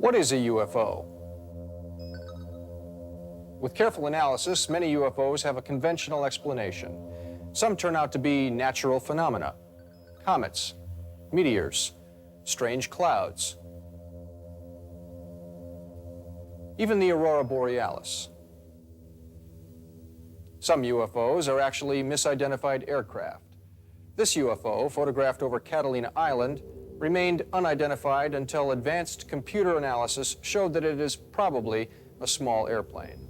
What is a UFO? With careful analysis, many UFOs have a conventional explanation. Some turn out to be natural phenomena, comets, meteors, strange clouds, even the aurora borealis. Some UFOs are actually misidentified aircraft. This UFO, photographed over Catalina Island, remained unidentified until advanced computer analysis showed that it is probably a small airplane.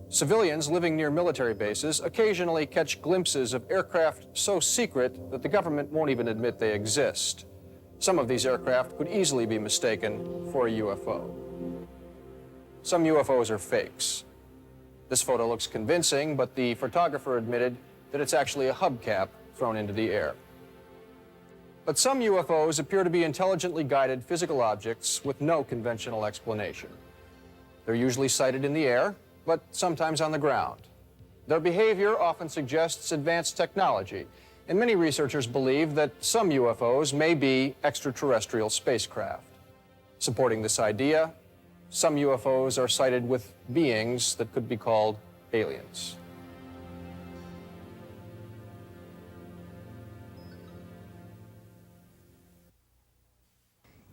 Civilians living near military bases occasionally catch glimpses of aircraft so secret that the government won't even admit they exist. Some of these aircraft could easily be mistaken for a UFO. Some UFOs are fakes. This photo looks convincing, but the photographer admitted that it's actually a hubcap thrown into the air. But some UFOs appear to be intelligently guided physical objects with no conventional explanation. They're usually sighted in the air, but sometimes on the ground. Their behavior often suggests advanced technology, and many researchers believe that some UFOs may be extraterrestrial spacecraft. Supporting this idea, some UFOs are sighted with beings that could be called aliens.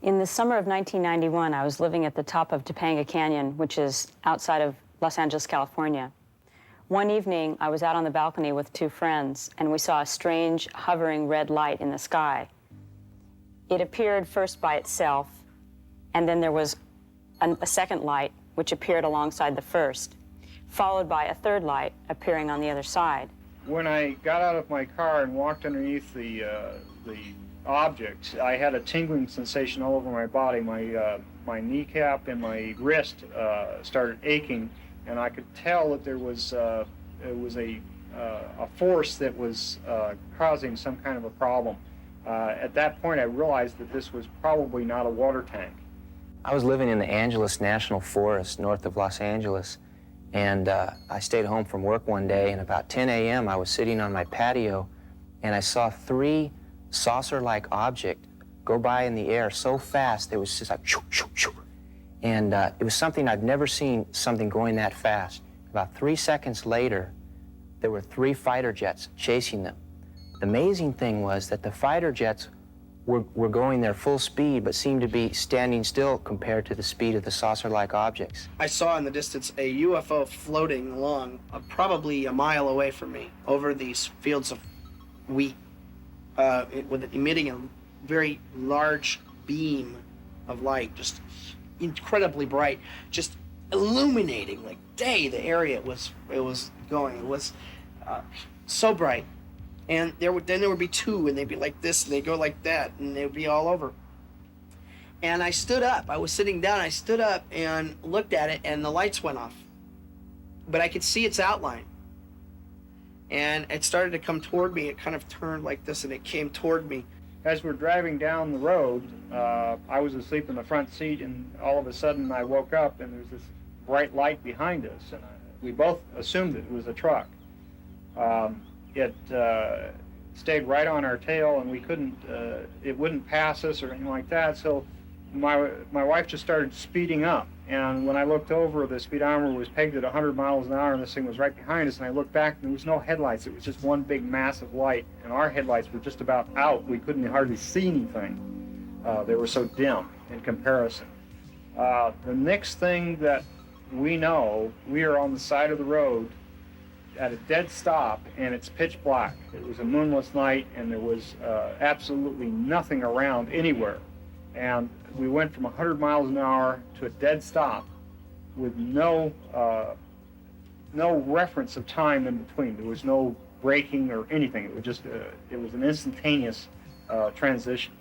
In the summer of 1991, I was living at the top of Topanga Canyon, which is outside of Los Angeles, California. One evening, I was out on the balcony with two friends, and we saw a strange, hovering red light in the sky. It appeared first by itself, and then there was a second light, which appeared alongside the first, followed by a third light appearing on the other side. When I got out of my car and walked underneath the object, I had a tingling sensation all over my body. My kneecap and my wrist started aching, and I could tell that there was a force that was causing some kind of a problem. At that point, I realized that this was probably not a water tank. I was living in the Angeles National Forest north of Los Angeles, and I stayed home from work one day, and about 10 a.m. I was sitting on my patio, and I saw three saucer-like objects go by in the air so fast, it was just like shoo, shoo, shoo. And it was something I'd never seen, something going that fast. About 3 seconds later, there were three fighter jets chasing them. The amazing thing was that the fighter jets were going their full speed, but seemed to be standing still compared to the speed of the saucer-like objects. I saw in the distance a UFO floating along, probably a mile away from me, over these fields of wheat, with emitting a very large beam of light, just incredibly bright, just illuminating like day the area it was going. It was so bright. And then there would be two, and they'd be like this, and they'd go like that, and they would be all over. And I stood up. I was sitting down. I stood up and looked at it, and the lights went off. But I could see its outline. And it started to come toward me. It kind of turned like this, and it came toward me. As we're driving down the road, I was asleep in the front seat, and all of a sudden I woke up, and there's this bright light behind us, and we both assumed it was a truck. It stayed right on our tail, and we couldn't, it wouldn't pass us or anything like that, so my wife just started speeding up, and when I looked over, the speedometer was pegged at 100 miles an hour, and this thing was right behind us, and I looked back, and there was no headlights. It was just one big massive light, and our headlights were just about out. We couldn't hardly see anything. They were so dim in comparison. The next thing that we know, we are on the side of the road at a dead stop, and it's pitch black. It was a moonless night, and there was absolutely nothing around anywhere. And we went from 100 miles an hour to a dead stop with no reference of time in between. There was no braking or anything. It was just it was an instantaneous transition.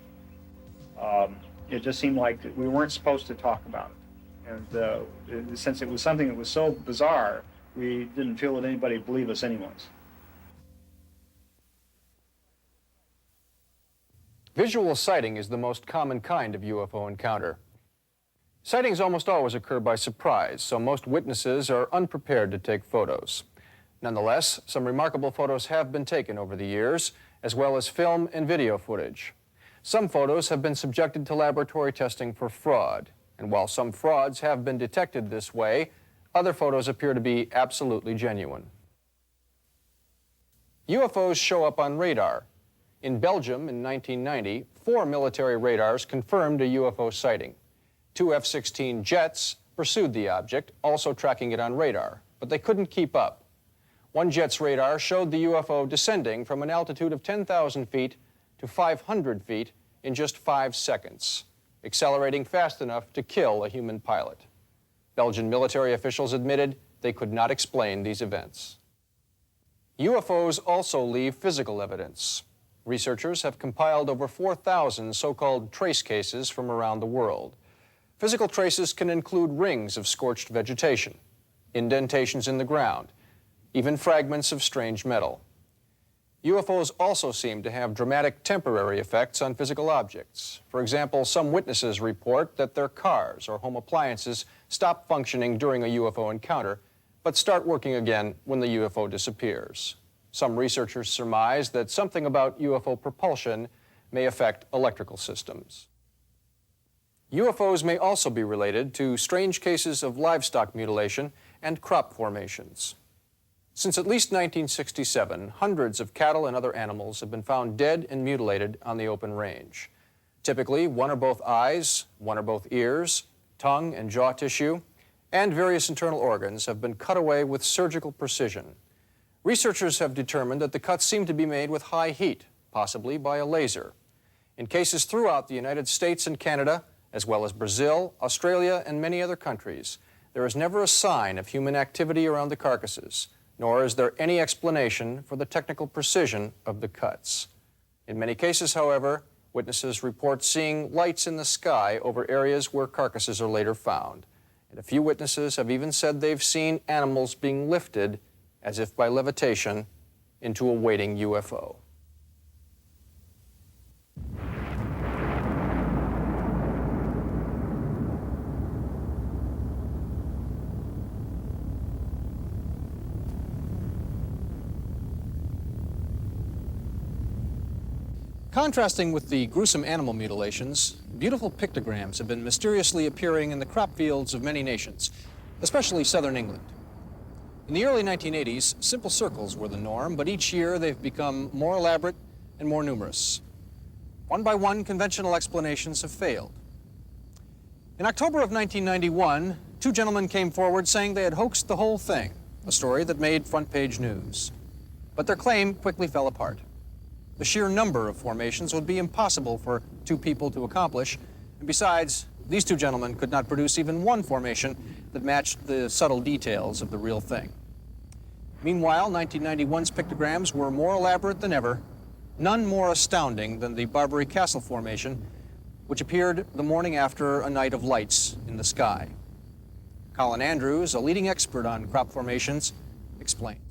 It just seemed like we weren't supposed to talk about it. And since it was something that was so bizarre, we didn't feel that anybody would believe us anyways. Visual sighting is the most common kind of UFO encounter. Sightings almost always occur by surprise, so most witnesses are unprepared to take photos. Nonetheless, some remarkable photos have been taken over the years, as well as film and video footage. Some photos have been subjected to laboratory testing for fraud, and while some frauds have been detected this way, other photos appear to be absolutely genuine. UFOs show up on radar. In Belgium in 1990, 4 military radars confirmed a UFO sighting. 2 F-16 jets pursued the object, also tracking it on radar, but they couldn't keep up. One jet's radar showed the UFO descending from an altitude of 10,000 feet to 500 feet in just 5 seconds, accelerating fast enough to kill a human pilot. Belgian military officials admitted they could not explain these events. UFOs also leave physical evidence. Researchers have compiled over 4,000 so-called trace cases from around the world. Physical traces can include rings of scorched vegetation, indentations in the ground, even fragments of strange metal. UFOs also seem to have dramatic temporary effects on physical objects. For example, some witnesses report that their cars or home appliances stop functioning during a UFO encounter, but start working again when the UFO disappears. Some researchers surmise that something about UFO propulsion may affect electrical systems. UFOs may also be related to strange cases of livestock mutilation and crop formations. Since at least 1967, hundreds of cattle and other animals have been found dead and mutilated on the open range. Typically, one or both eyes, one or both ears, tongue and jaw tissue, and various internal organs have been cut away with surgical precision. Researchers have determined that the cuts seem to be made with high heat, possibly by a laser. In cases throughout the United States and Canada, as well as Brazil, Australia, and many other countries, there is never a sign of human activity around the carcasses, nor is there any explanation for the technical precision of the cuts. In many cases, however, witnesses report seeing lights in the sky over areas where carcasses are later found. And a few witnesses have even said they've seen animals being lifted, as if by levitation, into a waiting UFO. Contrasting with the gruesome animal mutilations, beautiful pictograms have been mysteriously appearing in the crop fields of many nations, especially southern England. In the early 1980s, simple circles were the norm, but each year they've become more elaborate and more numerous. One by one, conventional explanations have failed. In October of 1991, 2 gentlemen came forward saying they had hoaxed the whole thing, a story that made front-page news. But their claim quickly fell apart. The sheer number of formations would be impossible for 2 people to accomplish, and besides, these 2 gentlemen could not produce even one formation that matched the subtle details of the real thing. Meanwhile, 1991's pictograms were more elaborate than ever, none more astounding than the Barbary Castle formation, which appeared the morning after a night of lights in the sky. Colin Andrews, a leading expert on crop formations, explains.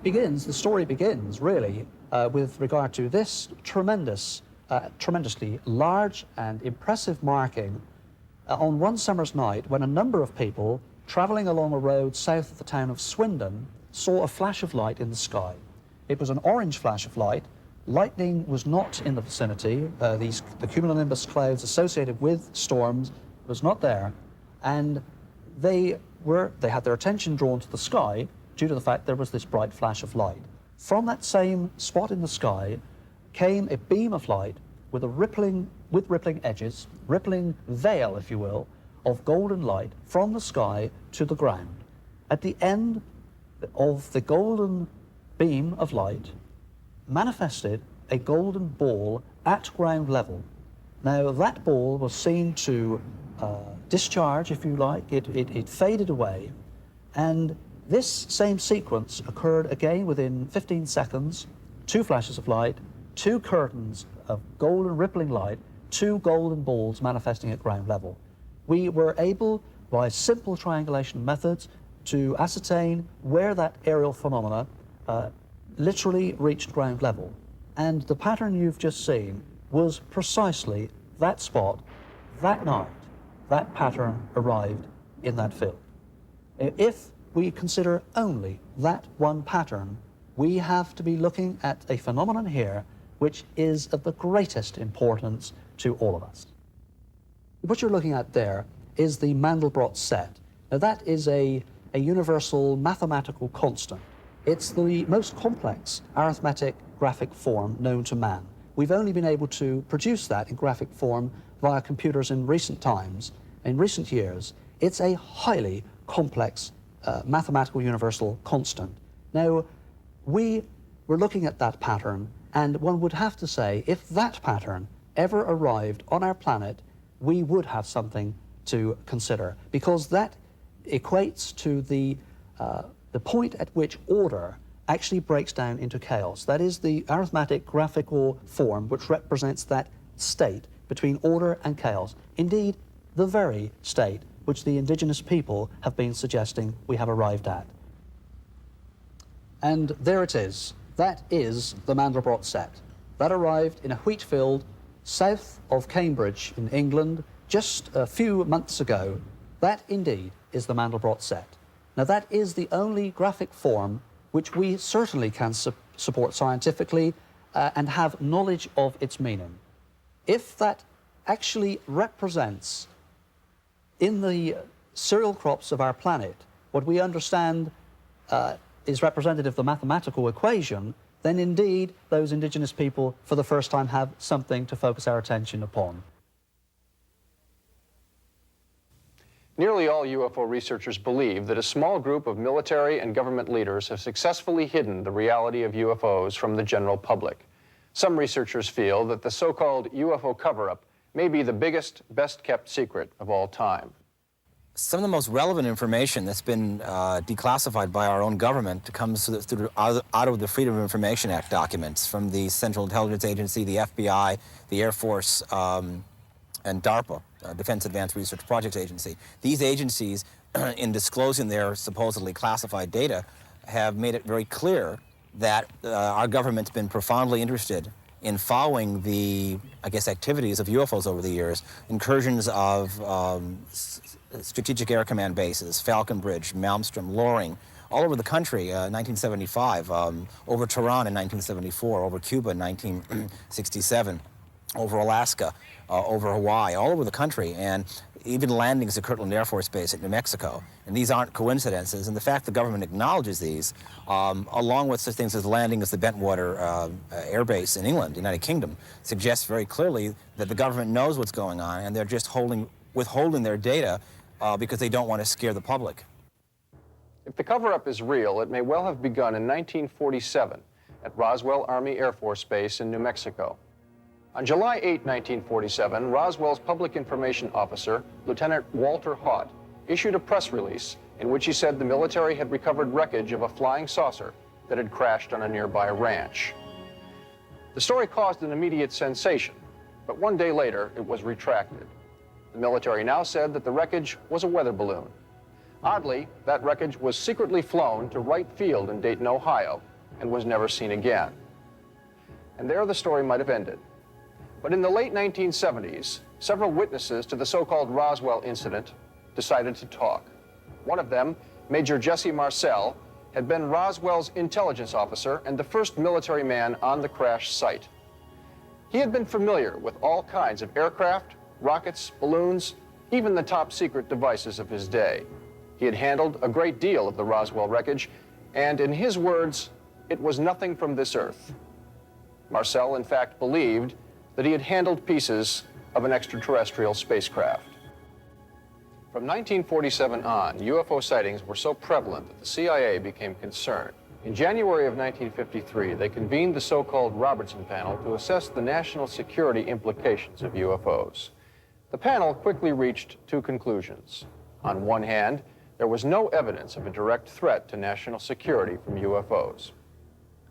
The story begins really with regard to this tremendously large and impressive marking on one summer's night when a number of people traveling along a road south of the town of Swindon saw a flash of light in the sky. It was an orange flash of light. Lightning was not in the vicinity. The cumulonimbus clouds associated with storms was not there, and they had their attention drawn to the sky due to the fact there was this bright flash of light. From that same spot in the sky came a beam of light with rippling edges, rippling veil, if you will, of golden light from the sky to the ground. At the end of the golden beam of light manifested a golden ball at ground level. Now, that ball was seen to discharge, if you like. It faded away, and this same sequence occurred again within 15 seconds, 2 flashes of light, 2 curtains of golden rippling light, 2 golden balls manifesting at ground level. We were able, by simple triangulation methods, to ascertain where that aerial phenomena literally reached ground level. And the pattern you've just seen was precisely that spot, that night, that pattern arrived in that field. If we consider only that one pattern, we have to be looking at a phenomenon here which is of the greatest importance to all of us. What you're looking at there is the Mandelbrot set. Now that is a universal mathematical constant. It's the most complex arithmetic graphic form known to man. We've only been able to produce that in graphic form via computers in recent times, in recent years. It's a highly complex mathematical universal constant. Now, we were looking at that pattern, and one would have to say, if that pattern ever arrived on our planet, we would have something to consider, because that equates to the point at which order actually breaks down into chaos. That is the arithmetic graphical form which represents that state between order and chaos. Indeed, the very state which the indigenous people have been suggesting we have arrived at. And there it is. That is the Mandelbrot set. That arrived in a wheat field south of Cambridge in England just a few months ago. That indeed is the Mandelbrot set. Now that is the only graphic form which we certainly can support scientifically and have knowledge of its meaning. If that actually represents in the cereal crops of our planet what we understand is representative of the mathematical equation, then indeed those indigenous people for the first time have something to focus our attention upon. Nearly all UFO researchers believe that a small group of military and government leaders have successfully hidden the reality of UFOs from the general public. Some researchers feel that the so-called UFO cover-up may be the biggest, best-kept secret of all time. Some of the most relevant information that's been declassified by our own government comes out of the Freedom of Information Act documents from the Central Intelligence Agency, the FBI, the Air Force, and DARPA, Defense Advanced Research Projects Agency. These agencies, in disclosing their supposedly classified data, have made it very clear that our government's been profoundly interested in following the, I guess, activities of UFOs over the years, incursions of Strategic Air Command bases, Falcon Bridge, Malmstrom, Loring, all over the country, 1975, over Tehran in 1974, over Cuba in 1967, over Alaska, over Hawaii, all over the country, and even landings at Kirtland Air Force Base at New Mexico. And these aren't coincidences, and the fact the government acknowledges these, along with such things as landing as the Bentwater Air Base in England, United Kingdom, suggests very clearly that the government knows what's going on, and they're just withholding their data because they don't want to scare the public. If the cover-up is real, it may well have begun in 1947 at Roswell Army Air Force Base in New Mexico. On July 8, 1947, Roswell's public information officer, Lieutenant Walter Haut, issued a press release in which he said the military had recovered wreckage of a flying saucer that had crashed on a nearby ranch. The story caused an immediate sensation, but one day later it was retracted. The military now said that the wreckage was a weather balloon. Oddly, that wreckage was secretly flown to Wright Field in Dayton, Ohio, and was never seen again. And there the story might have ended. But in the late 1970s, several witnesses to the so-called Roswell incident decided to talk. One of them, Major Jesse Marcel, had been Roswell's intelligence officer and the first military man on the crash site. He had been familiar with all kinds of aircraft, rockets, balloons, even the top-secret devices of his day. He had handled a great deal of the Roswell wreckage, and in his words, it was nothing from this earth. Marcel, in fact, believed that he had handled pieces of an extraterrestrial spacecraft. From 1947 on, UFO sightings were so prevalent that the CIA became concerned. In January of 1953, they convened the so-called Robertson Panel to assess the national security implications of UFOs. The panel quickly reached two conclusions. On one hand, there was no evidence of a direct threat to national security from UFOs.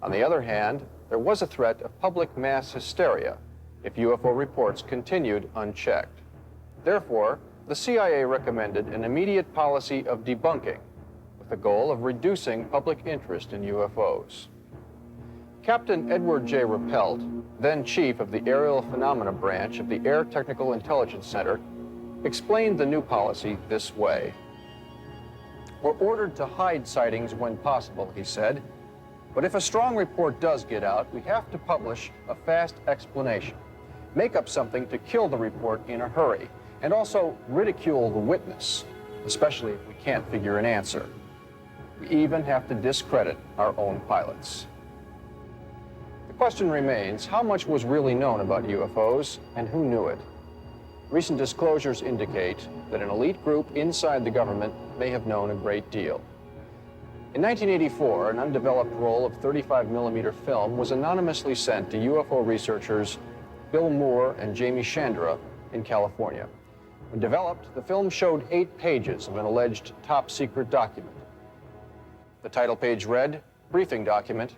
On the other hand, there was a threat of public mass hysteria if UFO reports continued unchecked. Therefore, the CIA recommended an immediate policy of debunking with the goal of reducing public interest in UFOs. Captain Edward J. Rappelt, then chief of the Aerial Phenomena Branch of the Air Technical Intelligence Center, explained the new policy this way. We're ordered to hide sightings when possible, he said. But if a strong report does get out, we have to publish a fast explanation, make up something to kill the report in a hurry, and also ridicule the witness, especially if we can't figure an answer. We even have to discredit our own pilots. The question remains, how much was really known about UFOs and who knew it? Recent disclosures indicate that an elite group inside the government may have known a great deal. In 1984, an undeveloped roll of 35mm film was anonymously sent to UFO researchers Bill Moore and Jamie Chandra in California. When developed, the film showed 8 pages of an alleged top-secret document. The title page read, Briefing Document,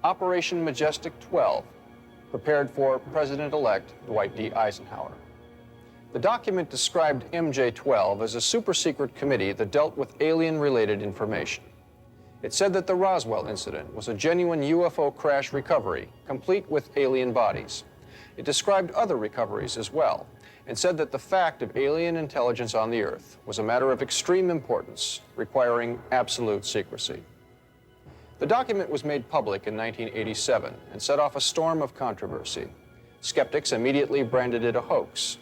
Operation Majestic 12, prepared for President-elect Dwight D. Eisenhower. The document described MJ-12 as a super-secret committee that dealt with alien-related information. It said that the Roswell incident was a genuine UFO crash recovery, complete with alien bodies. It described other recoveries as well, and said that the fact of alien intelligence on the Earth was a matter of extreme importance, requiring absolute secrecy. The document was made public in 1987 and set off a storm of controversy. Skeptics immediately branded it a hoax,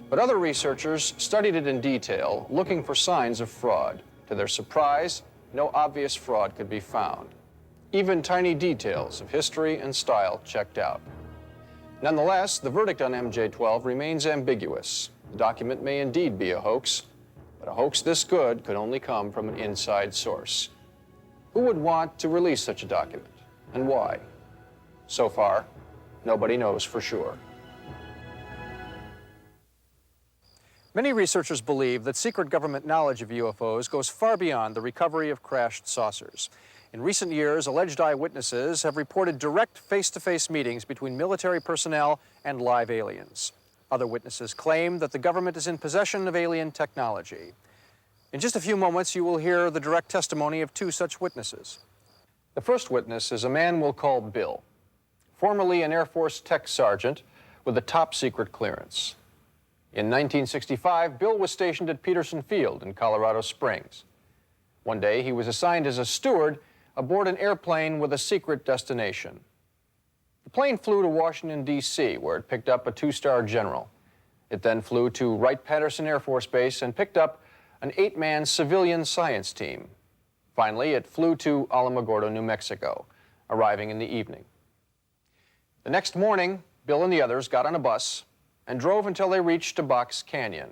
but other researchers studied it in detail, looking for signs of fraud. To their surprise, no obvious fraud could be found. Even tiny details of history and style checked out. Nonetheless, the verdict on MJ-12 remains ambiguous. The document may indeed be a hoax, but a hoax this good could only come from an inside source. Who would want to release such a document, and why? So far, nobody knows for sure. Many researchers believe that secret government knowledge of UFOs goes far beyond the recovery of crashed saucers. In recent years, alleged eyewitnesses have reported direct face-to-face meetings between military personnel and live aliens. Other witnesses claim that the government is in possession of alien technology. In just a few moments, you will hear the direct testimony of 2 such witnesses. The first witness is a man we'll call Bill, formerly an Air Force tech sergeant with a top-secret clearance. In 1965, Bill was stationed at Peterson Field in Colorado Springs. One day, he was assigned as a steward aboard an airplane with a secret destination. The plane flew to Washington, D.C., where it picked up a 2-star general. It then flew to Wright-Patterson Air Force Base and picked up an 8-man civilian science team. Finally, it flew to Alamogordo, New Mexico, arriving in the evening. The next morning, Bill and the others got on a bus and drove until they reached a box canyon.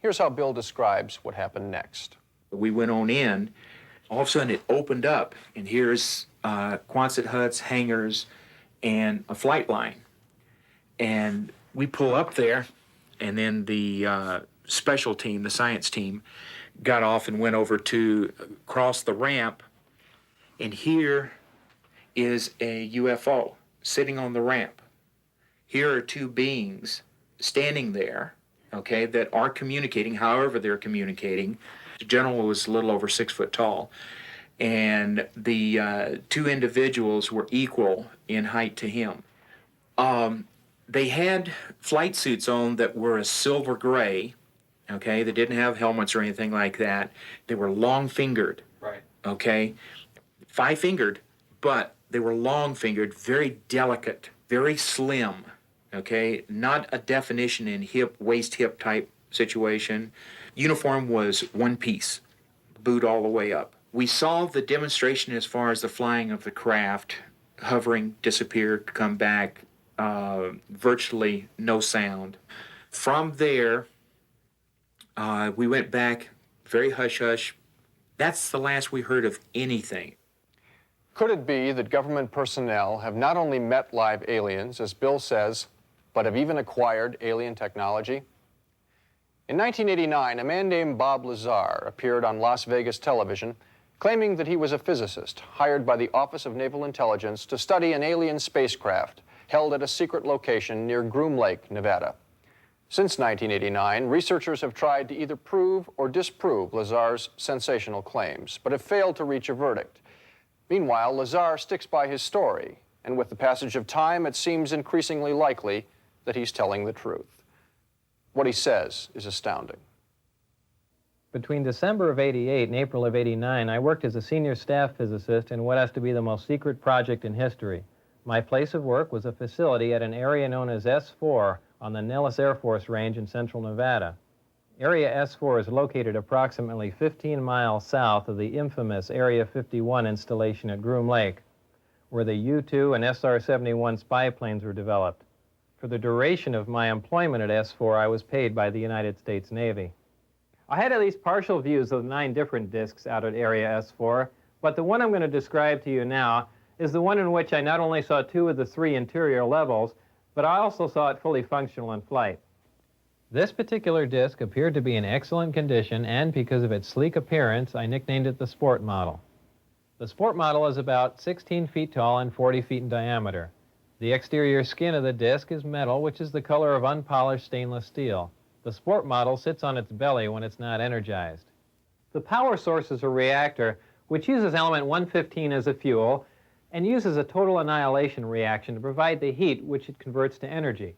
Here's how Bill describes what happened next. We went on in, all of a sudden it opened up, and here's Quonset huts, hangars, and a flight line. And we pull up there, and then the special team, the science team, got off and went over to cross the ramp, and here is a UFO sitting on the ramp. Here are 2 beings standing there, okay, that are communicating, however they're communicating. The general was a little over 6 foot tall, and the 2 individuals were equal in height to him. They had flight suits on that were a silver gray, okay, they didn't have helmets or anything like that. They were long-fingered, right? Okay, 5-fingered, but they were long-fingered, very delicate, very slim. Okay, not a definition in hip, waist-hip type situation. Uniform was 1 piece, boot all the way up. We saw the demonstration as far as the flying of the craft, hovering, disappeared, come back, virtually no sound. From there, we went back, very hush-hush. That's the last we heard of anything. Could it be that government personnel have not only met live aliens, as Bill says, but have even acquired alien technology? In 1989, a man named Bob Lazar appeared on Las Vegas television claiming that he was a physicist hired by the Office of Naval Intelligence to study an alien spacecraft held at a secret location near Groom Lake, Nevada. Since 1989, researchers have tried to either prove or disprove Lazar's sensational claims, but have failed to reach a verdict. Meanwhile, Lazar sticks by his story, and with the passage of time, it seems increasingly likely that he's telling the truth. What he says is astounding. Between December of '88 and April of '89, I worked as a senior staff physicist in what has to be the most secret project in history. My place of work was a facility at an area known as S4 on the Nellis Air Force Range in central Nevada. Area S4 is located approximately 15 miles south of the infamous Area 51 installation at Groom Lake, where the U-2 and SR-71 spy planes were developed. For the duration of my employment at S4, I was paid by the United States Navy. I had at least partial views of 9 different disks out at Area S4, but the one I'm going to describe to you now is the one in which I not only saw 2 of the 3 interior levels, but I also saw it fully functional in flight. This particular disk appeared to be in excellent condition, and because of its sleek appearance, I nicknamed it the Sport Model. The Sport Model is about 16 feet tall and 40 feet in diameter. The exterior skin of the disk is metal, which is the color of unpolished stainless steel. The Sport Model sits on its belly when it's not energized. The power source is a reactor, which uses element 115 as a fuel, and uses a total annihilation reaction to provide the heat which it converts to energy,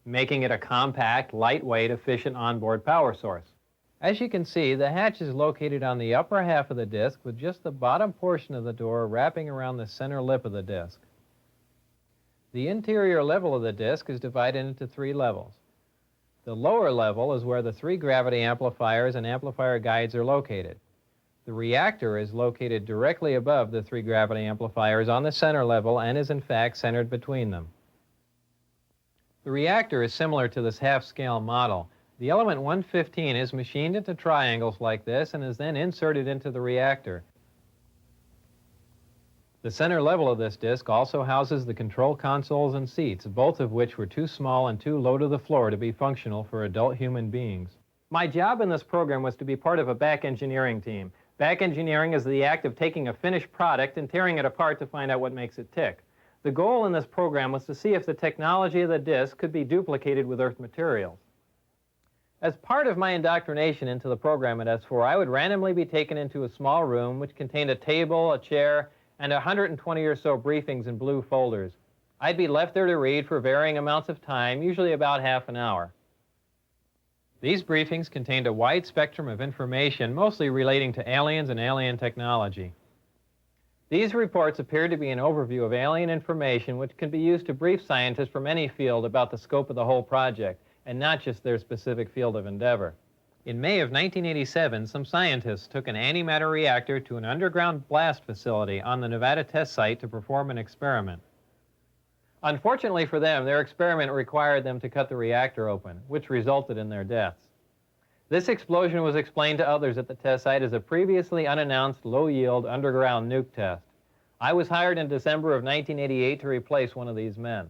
making it a compact, lightweight, efficient onboard power source. As you can see, the hatch is located on the upper half of the disk with just the bottom portion of the door wrapping around the center lip of the disk. The interior level of the disk is divided into 3 levels. The lower level is where the 3 gravity amplifiers and amplifier guides are located. The reactor is located directly above the 3 gravity amplifiers on the center level and is in fact centered between them. The reactor is similar to this half-scale model. The element 115 is machined into triangles like this and is then inserted into the reactor. The center level of this disk also houses the control consoles and seats, both of which were too small and too low to the floor to be functional for adult human beings. My job in this program was to be part of a back engineering team. Back engineering is the act of taking a finished product and tearing it apart to find out what makes it tick. The goal in this program was to see if the technology of the disk could be duplicated with Earth materials. As part of my indoctrination into the program at S4, I would randomly be taken into a small room which contained a table, a chair, and 120 or so briefings in blue folders. I'd be left there to read for varying amounts of time, usually about half an hour. These briefings contained a wide spectrum of information, mostly relating to aliens and alien technology. These reports appeared to be an overview of alien information which can be used to brief scientists from any field about the scope of the whole project, and not just their specific field of endeavor. In May of 1987, some scientists took an antimatter reactor to an underground blast facility on the Nevada test site to perform an experiment. Unfortunately for them, their experiment required them to cut the reactor open, which resulted in their deaths. This explosion was explained to others at the test site as a previously unannounced low-yield underground nuke test. I was hired in December of 1988 to replace one of these men.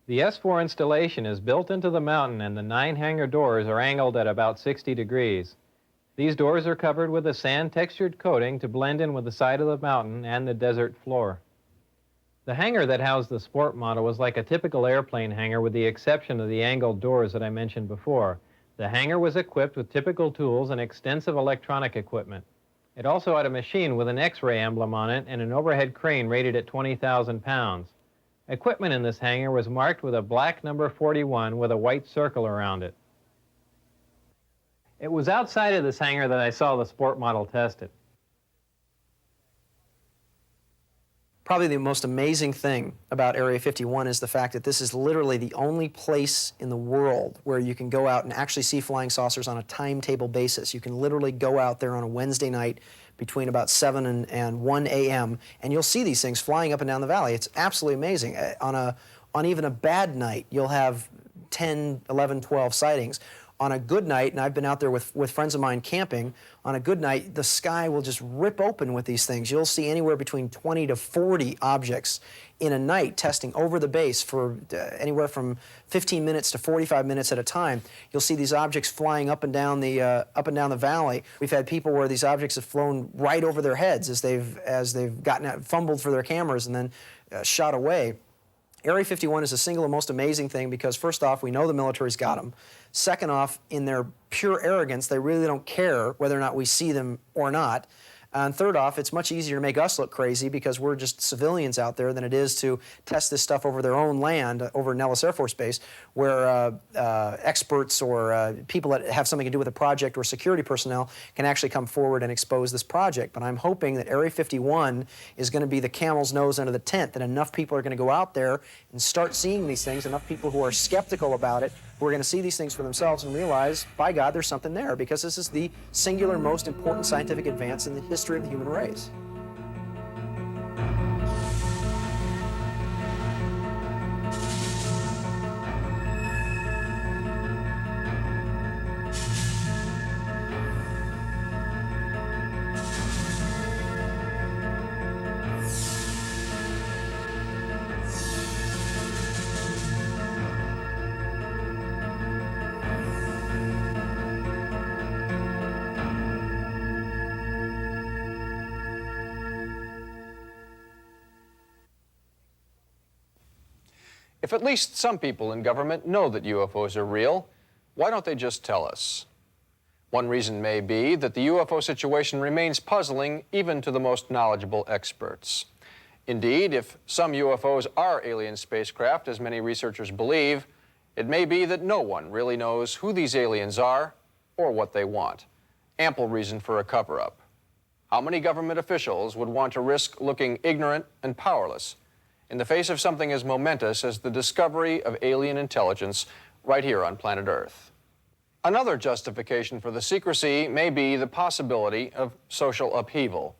The S4 installation is built into the mountain, and the 9 hangar doors are angled at about 60 degrees. These doors are covered with a sand-textured coating to blend in with the side of the mountain and the desert floor. The hangar that housed the Sport Model was like a typical airplane hangar with the exception of the angled doors that I mentioned before. The hangar was equipped with typical tools and extensive electronic equipment. It also had a machine with an X-ray emblem on it and an overhead crane rated at 20,000 pounds. Equipment in this hangar was marked with a black number 41 with a white circle around it. It was outside of this hangar that I saw the Sport Model tested. Probably the most amazing thing about Area 51 is the fact that this is literally the only place in the world where you can go out and actually see flying saucers on a timetable basis. You can literally go out there on a Wednesday night between about 7 and 1 a.m. and you'll see these things flying up and down the valley. It's absolutely amazing. On even a bad night, you'll have 10, 11, 12 sightings. On a good night, and I've been out there with friends of mine camping, on a good night, the sky will just rip open with these things. You'll see anywhere between 20 to 40 objects in a night testing over the base for anywhere from 15 minutes to 45 minutes at a time. You'll see these objects flying up and down the valley. We've had people where these objects have flown right over their heads as they've gotten out, fumbled for their cameras and then shot away. Area 51 is the single most amazing thing because, first off, we know the military's got them. Second off, in their pure arrogance, they really don't care whether or not we see them or not. And third off, it's much easier to make us look crazy because we're just civilians out there than it is to test this stuff over their own land, over Nellis Air Force Base, where experts or people that have something to do with a project or security personnel can actually come forward and expose this project. But I'm hoping that Area 51 is going to be the camel's nose under the tent, that enough people are going to go out there and start seeing these things, enough people who are skeptical about it, who are going to see these things for themselves and realize, by God, there's something there, because this is the singular most important scientific advance in the history of the human race. If at least some people in government know that UFOs are real, why don't they just tell us? One reason may be that the UFO situation remains puzzling even to the most knowledgeable experts. Indeed, if some UFOs are alien spacecraft, as many researchers believe, it may be that no one really knows who these aliens are or what they want. Ample reason for a cover-up. How many government officials would want to risk looking ignorant and powerless in the face of something as momentous as the discovery of alien intelligence right here on planet Earth? Another justification for the secrecy may be the possibility of social upheaval.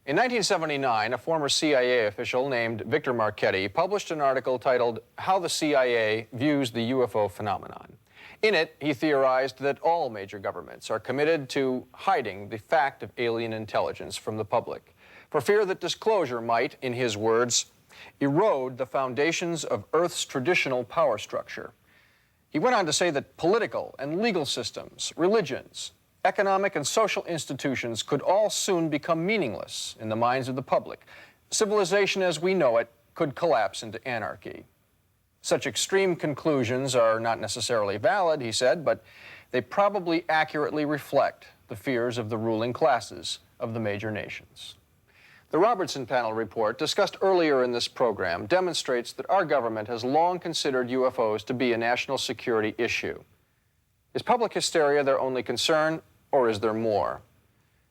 In 1979, a former CIA official named Victor Marchetti published an article titled "How the CIA Views the UFO Phenomenon." In it, he theorized that all major governments are committed to hiding the fact of alien intelligence from the public, for fear that disclosure might, in his words, erode the foundations of Earth's traditional power structure. He went on to say that political and legal systems, religions, economic and social institutions could all soon become meaningless in the minds of the public. Civilization as we know it could collapse into anarchy. Such extreme conclusions are not necessarily valid, he said, but they probably accurately reflect the fears of the ruling classes of the major nations. The Robertson Panel report, discussed earlier in this program, demonstrates that our government has long considered UFOs to be a national security issue. Is public hysteria their only concern, or is there more?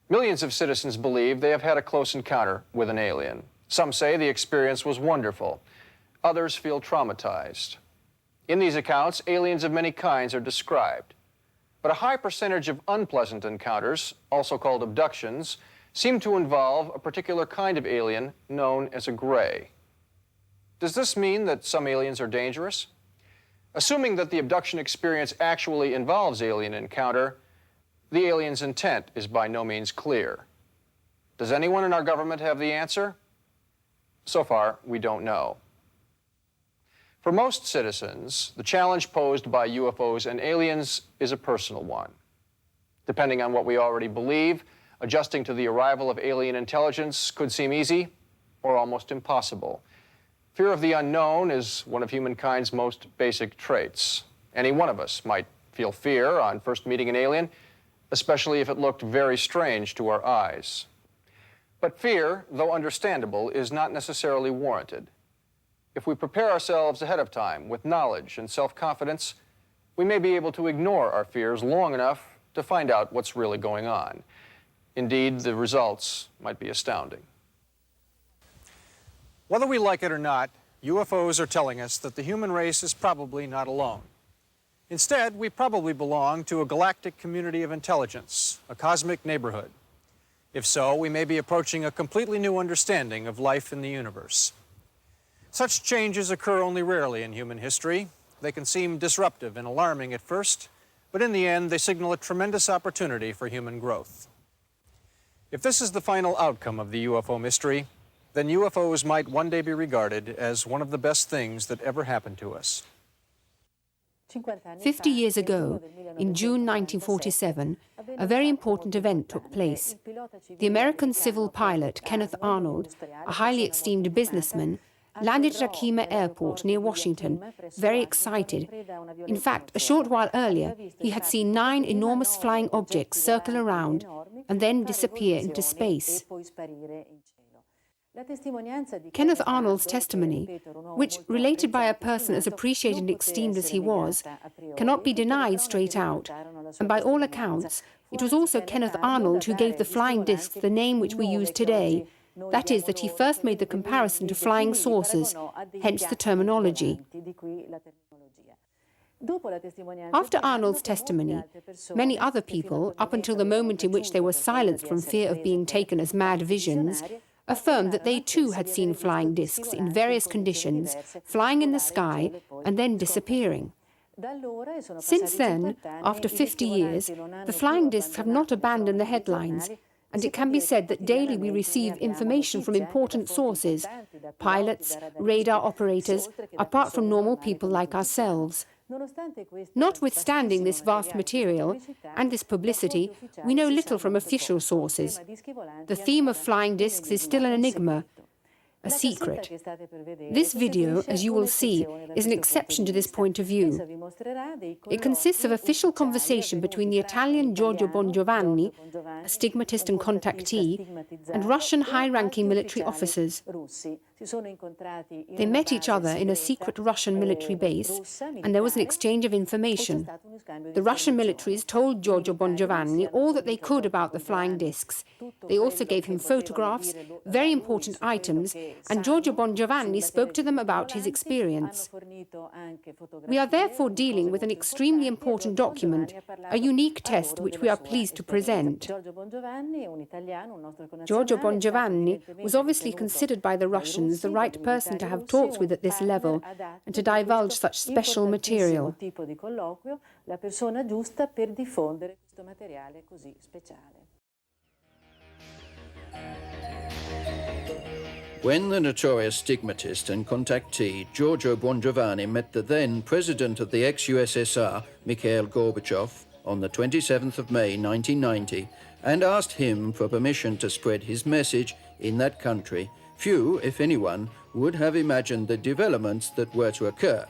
Millions of citizens believe they have had a close encounter with an alien. Some say the experience was wonderful. Others feel traumatized. In these accounts, aliens of many kinds are described. But a high percentage of unpleasant encounters, also called abductions, seem to involve a particular kind of alien known as a gray. Does this mean that some aliens are dangerous? Assuming that the abduction experience actually involves alien encounter, the alien's intent is by no means clear. Does anyone in our government have the answer? So far, we don't know. For most citizens, the challenge posed by UFOs and aliens is a personal one. Depending on what we already believe, adjusting to the arrival of alien intelligence could seem easy or almost impossible. Fear of the unknown is one of humankind's most basic traits. Any one of us might feel fear on first meeting an alien, especially if it looked very strange to our eyes. But fear, though understandable, is not necessarily warranted. If we prepare ourselves ahead of time with knowledge and self-confidence, we may be able to ignore our fears long enough to find out what's really going on. Indeed, the results might be astounding. Whether we like it or not, UFOs are telling us that the human race is probably not alone. Instead, we probably belong to a galactic community of intelligence, a cosmic neighborhood. If so, we may be approaching a completely new understanding of life in the universe. Such changes occur only rarely in human history. They can seem disruptive and alarming at first, but in the end, they signal a tremendous opportunity for human growth. If this is the final outcome of the UFO mystery, then UFOs might one day be regarded as one of the best things that ever happened to us. 50 years ago, in June 1947, a very important event took place. The American civil pilot, Kenneth Arnold, a highly esteemed businessman, landed at Akima Airport near Washington, very excited. In fact, a short while earlier, he had seen 9 enormous flying objects circle around, and then disappear into space. Kenneth Arnold's testimony, which, related by a person as appreciated and esteemed as he was, cannot be denied straight out, and by all accounts, it was also Kenneth Arnold who gave the flying discs the name which we use today. That is, that he first made the comparison to flying saucers, hence the terminology. After Arnold's testimony, many other people, up until the moment in which they were silenced from fear of being taken as mad visions, affirmed that they too had seen flying discs in various conditions, flying in the sky and then disappearing. Since then, after 50 years, the flying discs have not abandoned the headlines, and it can be said that daily we receive information from important sources, pilots, radar operators, apart from normal people like ourselves. Notwithstanding this vast material and this publicity, we know little from official sources. The theme of flying discs is still an enigma, a secret. This video, as you will see, is an exception to this point of view. It consists of official conversation between the Italian Giorgio Bongiovanni, a stigmatist and contactee, and Russian high-ranking military officers. They met each other in a secret Russian military base, and there was an exchange of information. The Russian militaries told Giorgio Bongiovanni all that they could about the flying discs. They also gave him photographs, very important items, and Giorgio Bongiovanni spoke to them about his experience. We are therefore dealing with an extremely important document, a unique test which we are pleased to present. Giorgio Bongiovanni was obviously considered by the Russians the right person to have talks with at this level and to divulge such special material. When the notorious stigmatist and contactee Giorgio Bongiovanni met the then president of the ex-USSR, Mikhail Gorbachev, on the 27th of May 1990, and asked him for permission to spread his message in that country, few, if anyone, would have imagined the developments that were to occur.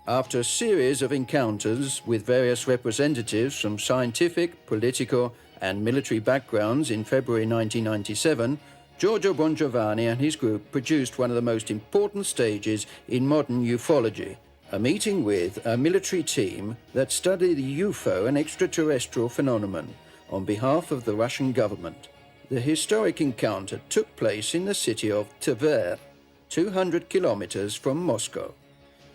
After a series of encounters with various representatives from scientific, political, and military backgrounds in February 1997, Giorgio Bongiovanni and his group produced one of the most important stages in modern ufology, a meeting with a military team that studied the UFO and extraterrestrial phenomenon on behalf of the Russian government. The historic encounter took place in the city of Tver, 200 kilometers from Moscow,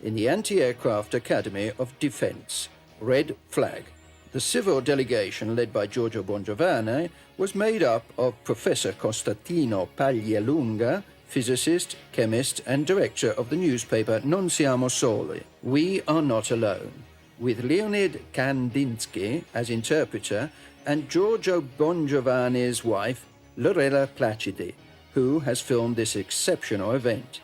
in the Anti-Aircraft Academy of Defense, Red Flag. The civil delegation led by Giorgio Bongiovanni was made up of Professor Costantino Paglialunga, physicist, chemist, and director of the newspaper Non Siamo Soli, We Are Not Alone, with Leonid Kandinsky as interpreter and Giorgio Bongiovanni's wife, Lorella Placidi, who has filmed this exceptional event.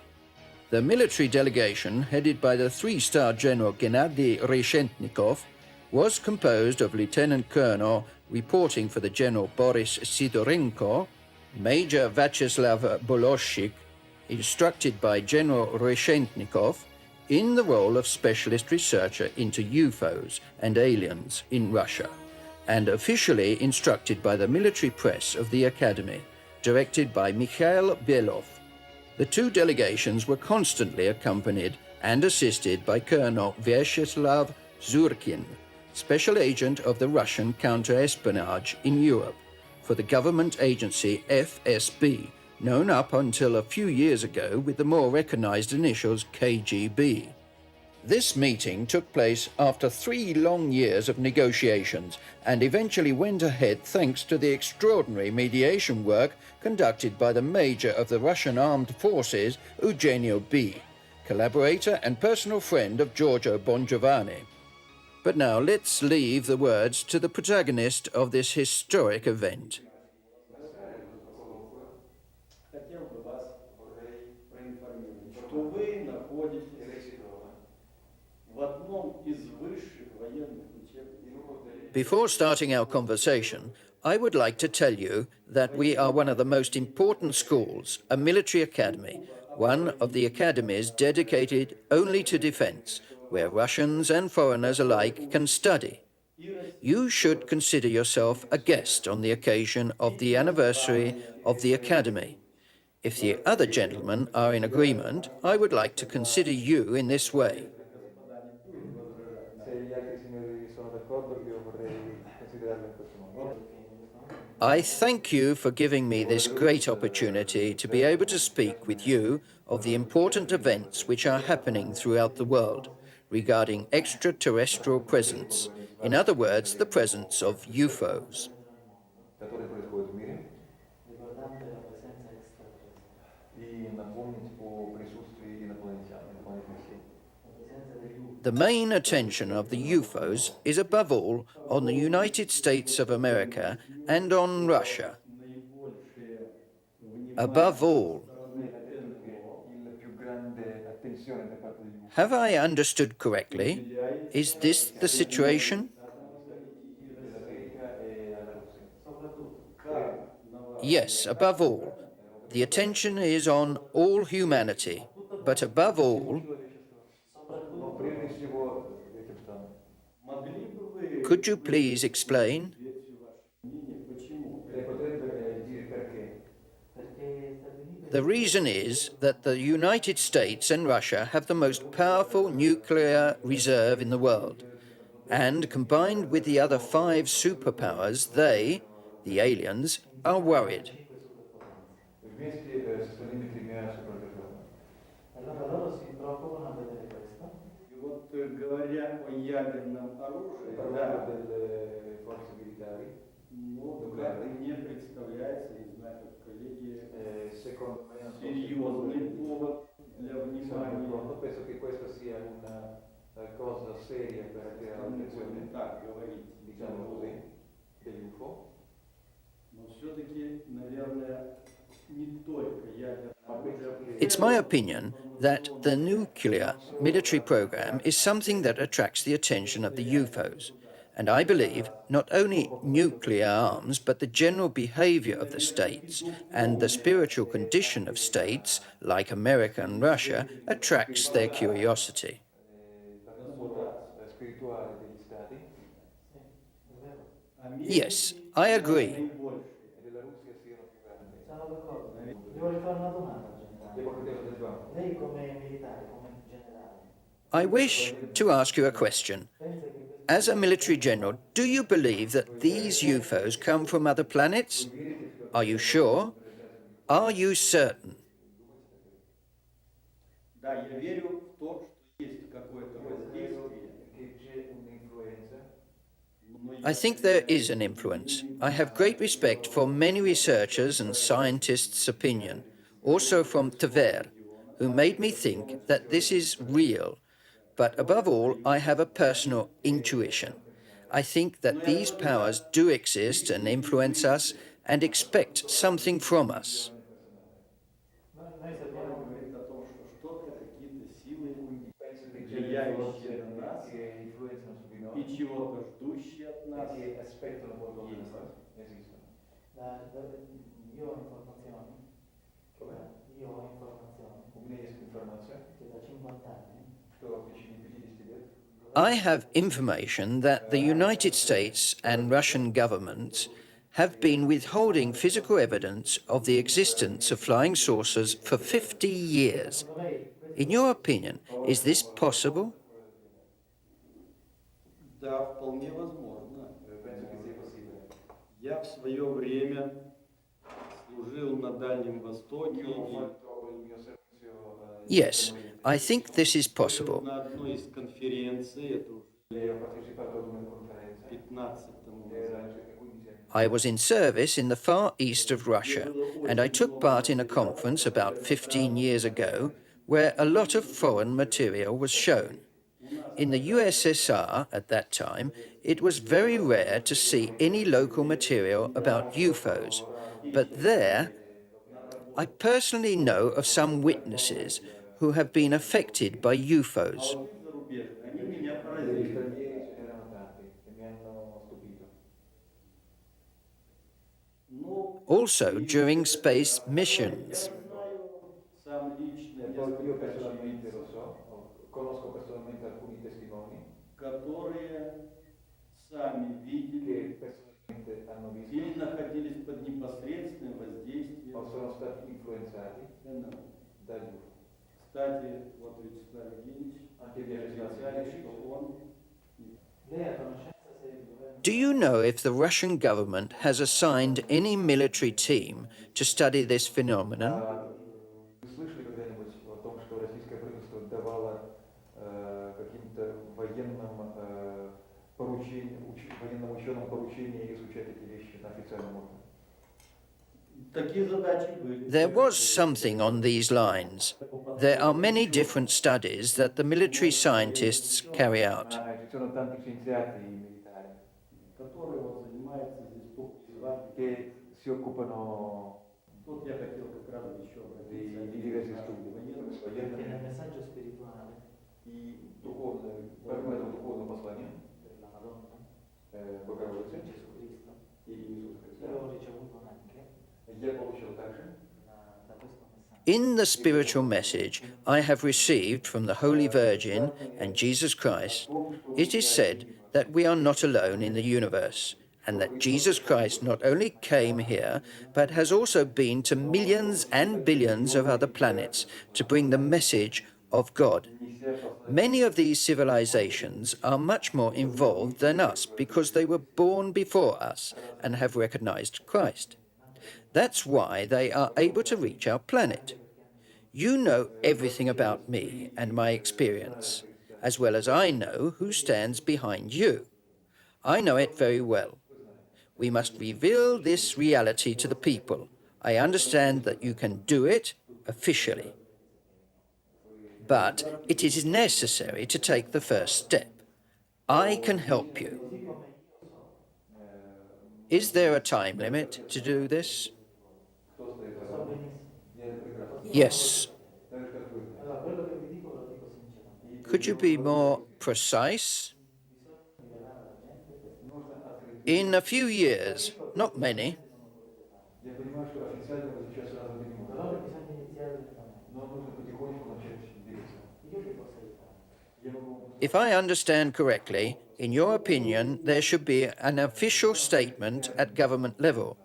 The military delegation, headed by the three-star General Gennady Reshetnikov, was composed of Lieutenant Colonel reporting for the General Boris Sidorenko, Major Vyacheslav Boloshik, instructed by General Reshetnikov, in the role of specialist researcher into UFOs and aliens in Russia, and officially instructed by the military press of the Academy, directed by Mikhail Belov. The two delegations were constantly accompanied and assisted by Colonel Vyacheslav Zurkin, special agent of the Russian counter-espionage in Europe for the government agency FSB, known up until a few years ago with the more recognized initials KGB. This meeting took place after 3 long years of negotiations and eventually went ahead thanks to the extraordinary mediation work conducted by the Major of the Russian Armed Forces, Eugenio B., collaborator and personal friend of Giorgio Bongiovanni. But now let's leave the words to the protagonist of this historic event. Before starting our conversation, I would like to tell you that we are one of the most important schools, a military academy, one of the academies dedicated only to defense, where Russians and foreigners alike can study. You should consider yourself a guest on the occasion of the anniversary of the Academy. If the other gentlemen are in agreement, I would like to consider you in this way. I thank you for giving me this great opportunity to be able to speak with you of the important events which are happening throughout the world regarding extraterrestrial presence, in other words, the presence of UFOs. The main attention of the UFOs is above all on the United States of America and on Russia. Above all. Have I understood correctly? Is this the situation? Yes, above all. The attention is on all humanity, but above all, could you please explain? The reason is that the United States and Russia have the most powerful nuclear reserve in the world, and combined with the other 5 superpowers, they, the aliens, are worried. Penso che questa sia una cosa seria per attirare l'attenzione, diciamo così, degli UFO. It's my opinion that the nuclear military program is something that attracts the attention of the UFOs. And I believe not only nuclear arms, but the general behavior of the states and the spiritual condition of states, like America and Russia, attracts their curiosity. Yes, I agree. I wish to ask you a question. As a military general, do you believe that these UFOs come from other planets? Are you sure? Are you certain? I think there is an influence. I have great respect for many researchers and scientists' opinion, also from Tver, who made me think that this is real. But above all, I have a personal intuition. I think that these powers do exist and influence us and expect something from us. I have information that the United States and Russian governments have been withholding physical evidence of the existence of flying saucers for 50 years. In your opinion, is this possible? Yes, I think this is possible. I was in service in the far east of Russia, and I took part in a conference about 15 years ago where a lot of foreign material was shown. In the USSR at that time, it was very rare to see any local material about UFOs, but there, I personally know of some witnesses who have been affected by UFOs. Also during space missions. сами видели, или находились под непосредственным воздействием. Кстати, вот Вячеслав Евгеньевич, что он... Do you know if the Russian government has assigned any military team to study this phenomenon? There was something on these lines. There are many different studies that the military scientists carry out. In the spiritual message I have received from the Holy Virgin and Jesus Christ, it is said that we are not alone in the universe, and that Jesus Christ not only came here, but has also been to millions and billions of other planets to bring the message of God. Many of these civilizations are much more involved than us because they were born before us and have recognized Christ. That's why they are able to reach our planet. You know everything about me and my experience, as well as I know who stands behind you. I know it very well. We must reveal this reality to the people. I understand that you can do it officially. But it is necessary to take the first step. I can help you. Is there a time limit to do this? Yes. Could you be more precise? In a few years, not many. If I understand correctly, in your opinion, there should be an official statement at government level.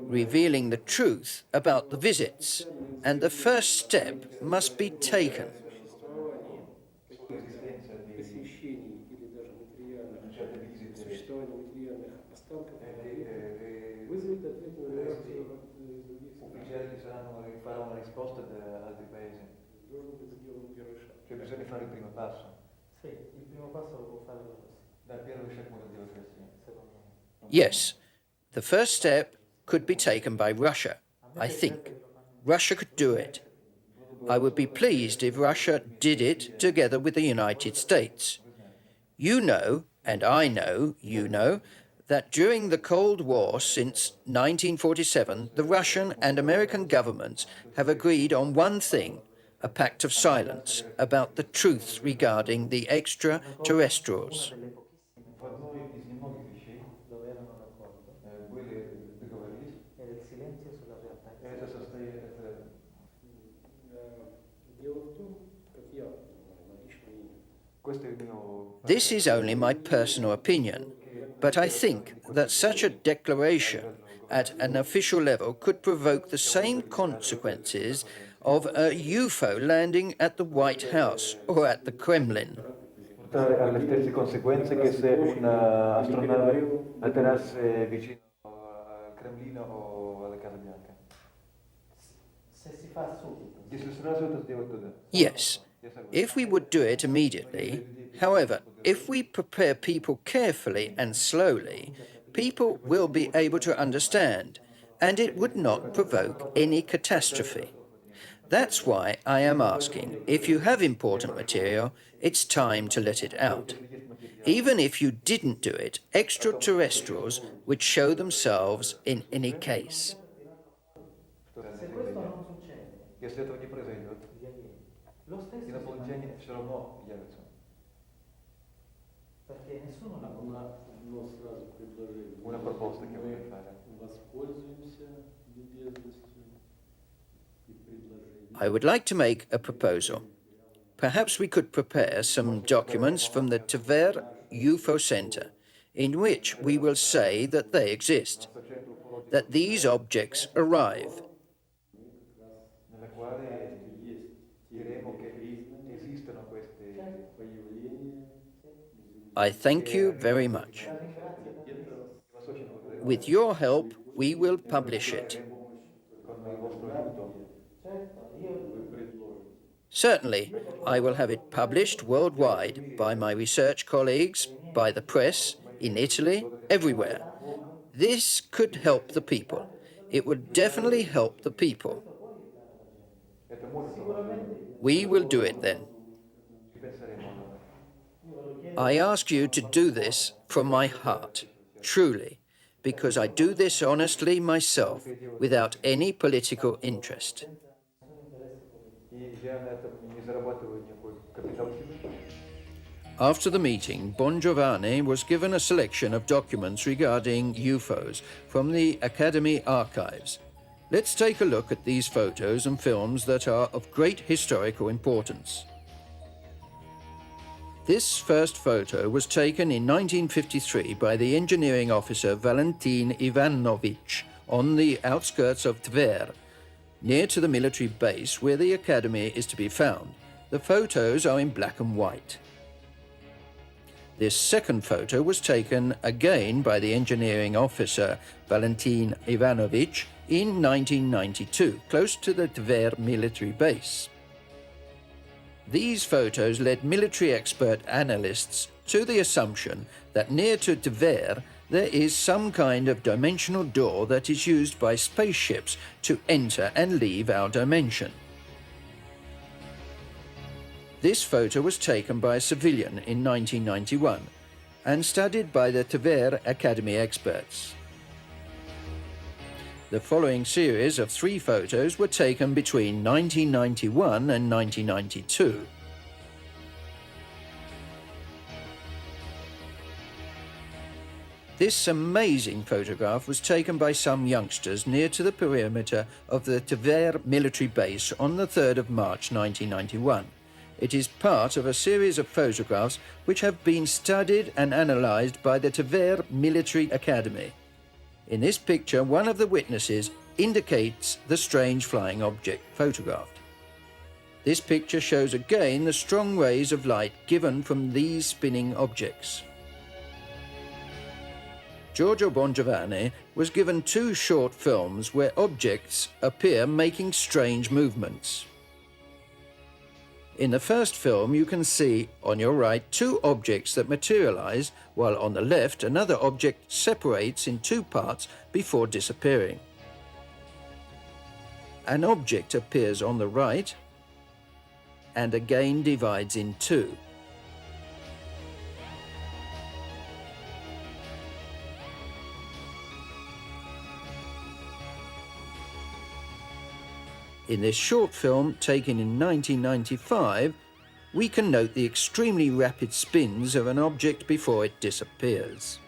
Revealing the truth about the visits, and the first step must be taken. Yes, the first step could be taken by Russia, I think. Russia could do it. I would be pleased if Russia did it together with the United States. You know, and I know, you know, that during the Cold War since 1947, the Russian and American governments have agreed on one thing, a pact of silence about the truth regarding the extraterrestrials. This is only my personal opinion, but I think that such a declaration at an official level could provoke the same consequences of a UFO landing at the White House or at the Kremlin. Alle stesse conseguenze che se un'astronave atterrasse vicino al Cremlino o alla Casa Bianca. Yes, if we would do it immediately. However, if we prepare people carefully and slowly, people will be able to understand, and it would not provoke any catastrophe. That's why I am asking, if you have important material, it's time to let it out. Even if you didn't do it, extraterrestrials would show themselves in any case. Una proposta che vorrei fare. I would like to make a proposal. Perhaps we could prepare some documents from the Tver UFO Center in which we will say that they exist, that these objects arrive. Nella quale diremo che esistono queste. I thank you very much. With your help, we will publish it. Certainly, I will have it published worldwide by my research colleagues, by the press, in Italy, everywhere. This could help the people. It would definitely help the people. We will do it then. I ask you to do this from my heart, truly, because I do this honestly myself, without any political interest. After the meeting, Bongiovanni was given a selection of documents regarding UFOs from the Academy archives. Let's take a look at these photos and films that are of great historical importance. This first photo was taken in 1953 by the engineering officer Valentin Ivanovich on the outskirts of Tver, near to the military base where the academy is to be found. The photos are in black and white. This second photo was taken again by the engineering officer Valentin Ivanovich in 1992, close to the Tver military base. These photos led military expert analysts to the assumption that near to Tver there is some kind of dimensional door that is used by spaceships to enter and leave our dimension. This photo was taken by a civilian in 1991 and studied by the Tver Academy experts. The following series of 3 photos were taken between 1991 and 1992. This amazing photograph was taken by some youngsters near to the perimeter of the Tver military base on the 3rd of March 1991. It is part of a series of photographs which have been studied and analyzed by the Tver Military Academy. In this picture, one of the witnesses indicates the strange flying object photographed. This picture shows again the strong rays of light given from these spinning objects. Giorgio Bongiovanni was given 2 short films where objects appear making strange movements. In the first film, you can see, on your right, 2 objects that materialize, while on the left, another object separates in 2 parts before disappearing. An object appears on the right and again divides in 2. In this short film, taken in 1995, we can note the extremely rapid spins of an object before it disappears.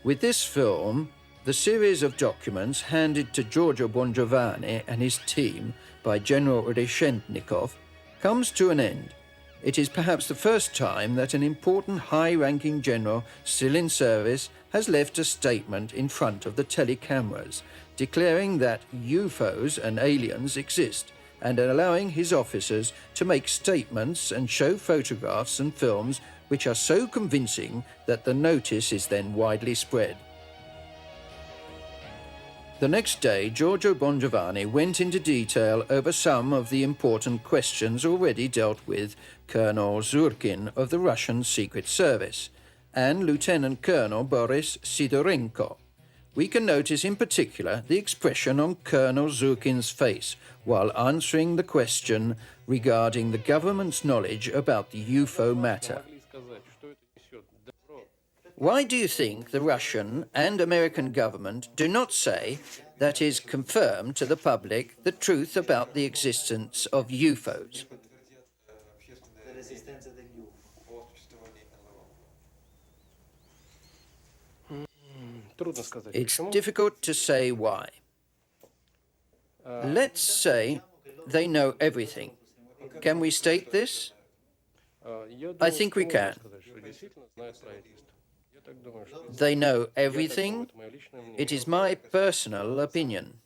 With this film, the series of documents handed to Giorgio Bongiovanni and his team by General Reshetnikov comes to an end. It is perhaps the first time that an important high-ranking general still in service has left a statement in front of the telecameras, declaring that UFOs and aliens exist, and allowing his officers to make statements and show photographs and films which are so convincing that the notice is then widely spread. The next day, Giorgio Bongiovanni went into detail over some of the important questions already dealt with Colonel Zurkin of the Russian Secret Service and Lieutenant Colonel Boris Sidorenko. We can notice in particular the expression on Colonel Zurkin's face while answering the question regarding the government's knowledge about the UFO matter. Why do you think the Russian and American government do not say that is confirmed to the public the truth about the existence of UFOs? It's difficult to say why. Let's say they know everything. Can we state this? I think we can. They know everything. It is my personal opinion.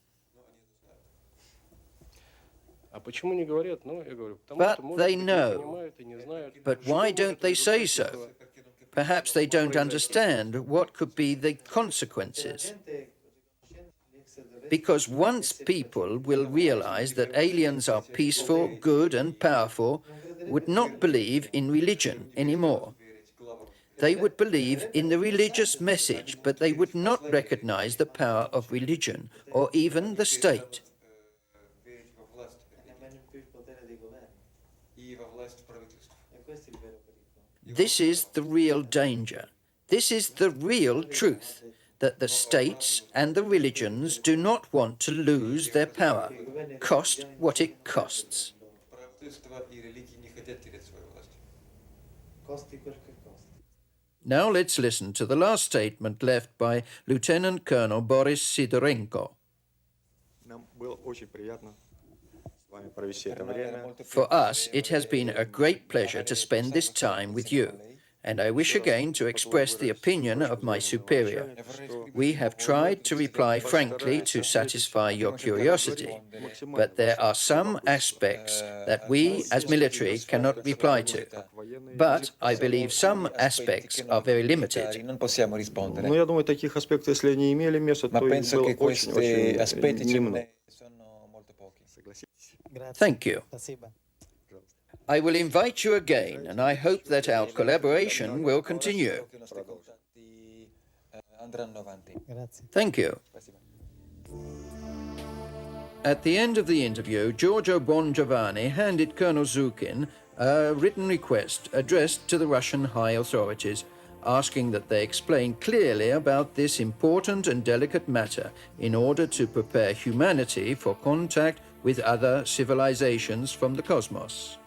But they know. But why don't they say so? Perhaps they don't understand what could be the consequences. Because once people will realize that aliens are peaceful, good and powerful, would not believe in religion anymore. They would believe in the religious message, but they would not recognize the power of religion or even the state. This is the real danger. This is the real truth, that the states and the religions do not want to lose their power, cost what it costs. Now let's listen to the last statement left by Lieutenant Colonel Boris Sidorenko. For us, it has been a great pleasure to spend this time with you, and I wish again to express the opinion of my superior. We have tried to reply frankly to satisfy your curiosity, but there are some aspects that we, as military, cannot reply to. But I believe some aspects are very limited. Thank you. I will invite you again, and I hope that our collaboration will continue. Thank you. At the end of the interview, Giorgio Bongiovanni handed Colonel Zhukin a written request addressed to the Russian high authorities, asking that they explain clearly about this important and delicate matter in order to prepare humanity for contact with other civilizations from the cosmos.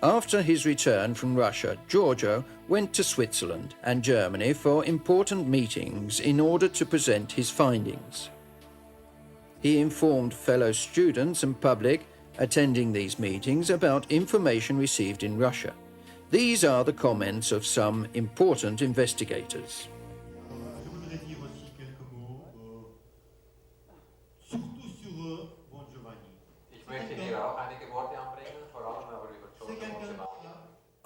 After his return from Russia, Giorgio went to Switzerland and Germany for important meetings in order to present his findings. He informed fellow students and public attending these meetings about information received in Russia. These are the comments of some important investigators.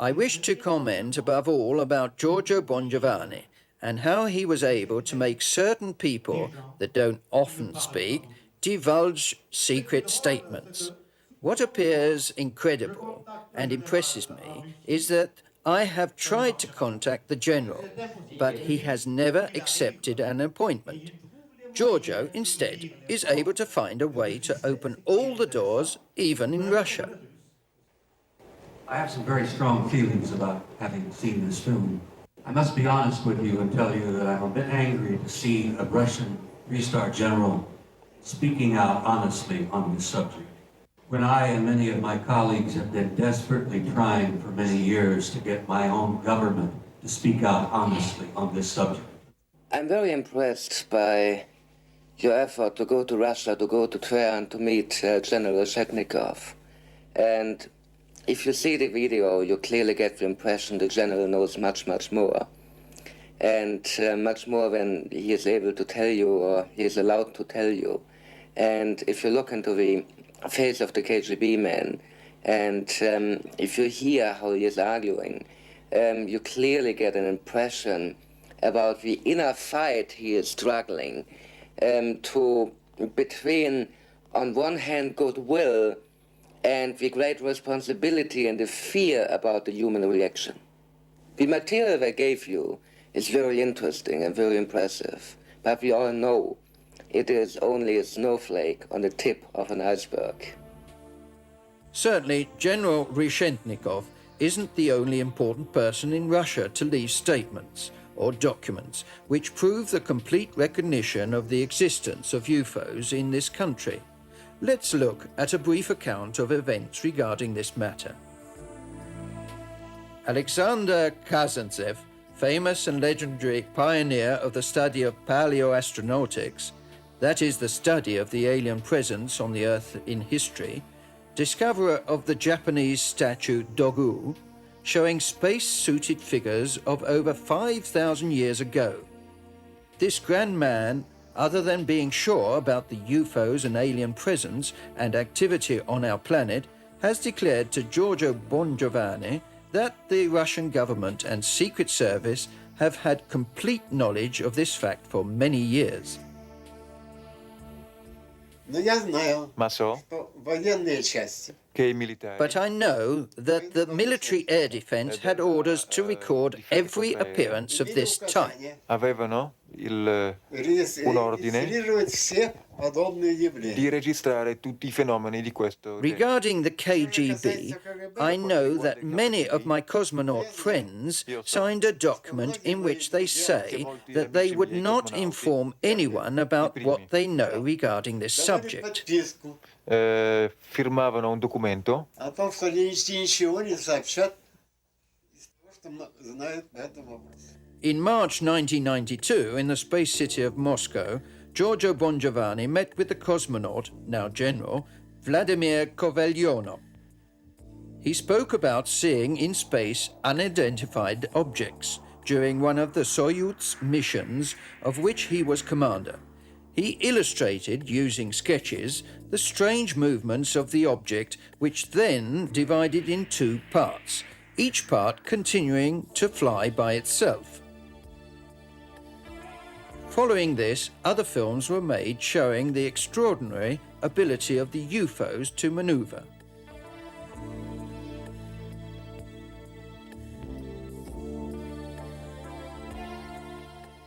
I wish to comment above all about Giorgio Bongiovanni and how he was able to make certain people that don't often speak divulge secret statements. What appears incredible and impresses me is that I have tried to contact the general, but he has never accepted an appointment. Giorgio, instead, is able to find a way to open all the doors, even in Russia. I have some very strong feelings about having seen this film. I must be honest with you and tell you that I'm a bit angry to see a Russian three-star general speaking out honestly on this subject, when I and many of my colleagues have been desperately trying for many years to get my own government to speak out honestly on this subject. I'm very impressed by your effort to go to Russia, to go to Tver and to meet General Shechnikov. And if you see the video, you clearly get the impression the general knows much, much more. And much more than he is able to tell you or he is allowed to tell you. And if you look into the face of the KGB man, and if you hear how he is arguing, you clearly get an impression about the inner fight he is struggling between, on one hand, goodwill and the great responsibility and the fear about the human reaction. The material I gave you is very interesting and very impressive, but we all know it is only a snowflake on the tip of an iceberg. Certainly, General Reshetnikov isn't the only important person in Russia to leave statements or documents which prove the complete recognition of the existence of UFOs in this country. Let's look at a brief account of events regarding this matter. Alexander Kazantsev famous and legendary pioneer of the study of paleoastronautics, that is the study of the alien presence on the Earth in history, discoverer of the Japanese statue Dogu, showing space-suited figures of over 5,000 years ago. This grand man, other than being sure about the UFOs and alien presence and activity on our planet, has declared to Giorgio Bongiovanni that the Russian government and Secret Service have had complete knowledge of this fact for many years. But I know that the military air defense had orders to record every appearance of this type. Avevano un ordine di registrare tutti I fenomeni di questo. Regarding the KGB, I know that many of my cosmonaut friends signed a document in which they say that they would not inform anyone about what they know regarding this subject. Firmavano un documento In March 1992, in the space city of Moscow, Giorgio Bongiovanni met with the cosmonaut, now General, Vladimir Kovalyonov. He spoke about seeing in space unidentified objects during one of the Soyuz missions of which he was commander. He illustrated, using sketches, the strange movements of the object, which then divided in two parts, each part continuing to fly by itself. Following this, other films were made showing the extraordinary ability of the UFOs to maneuver.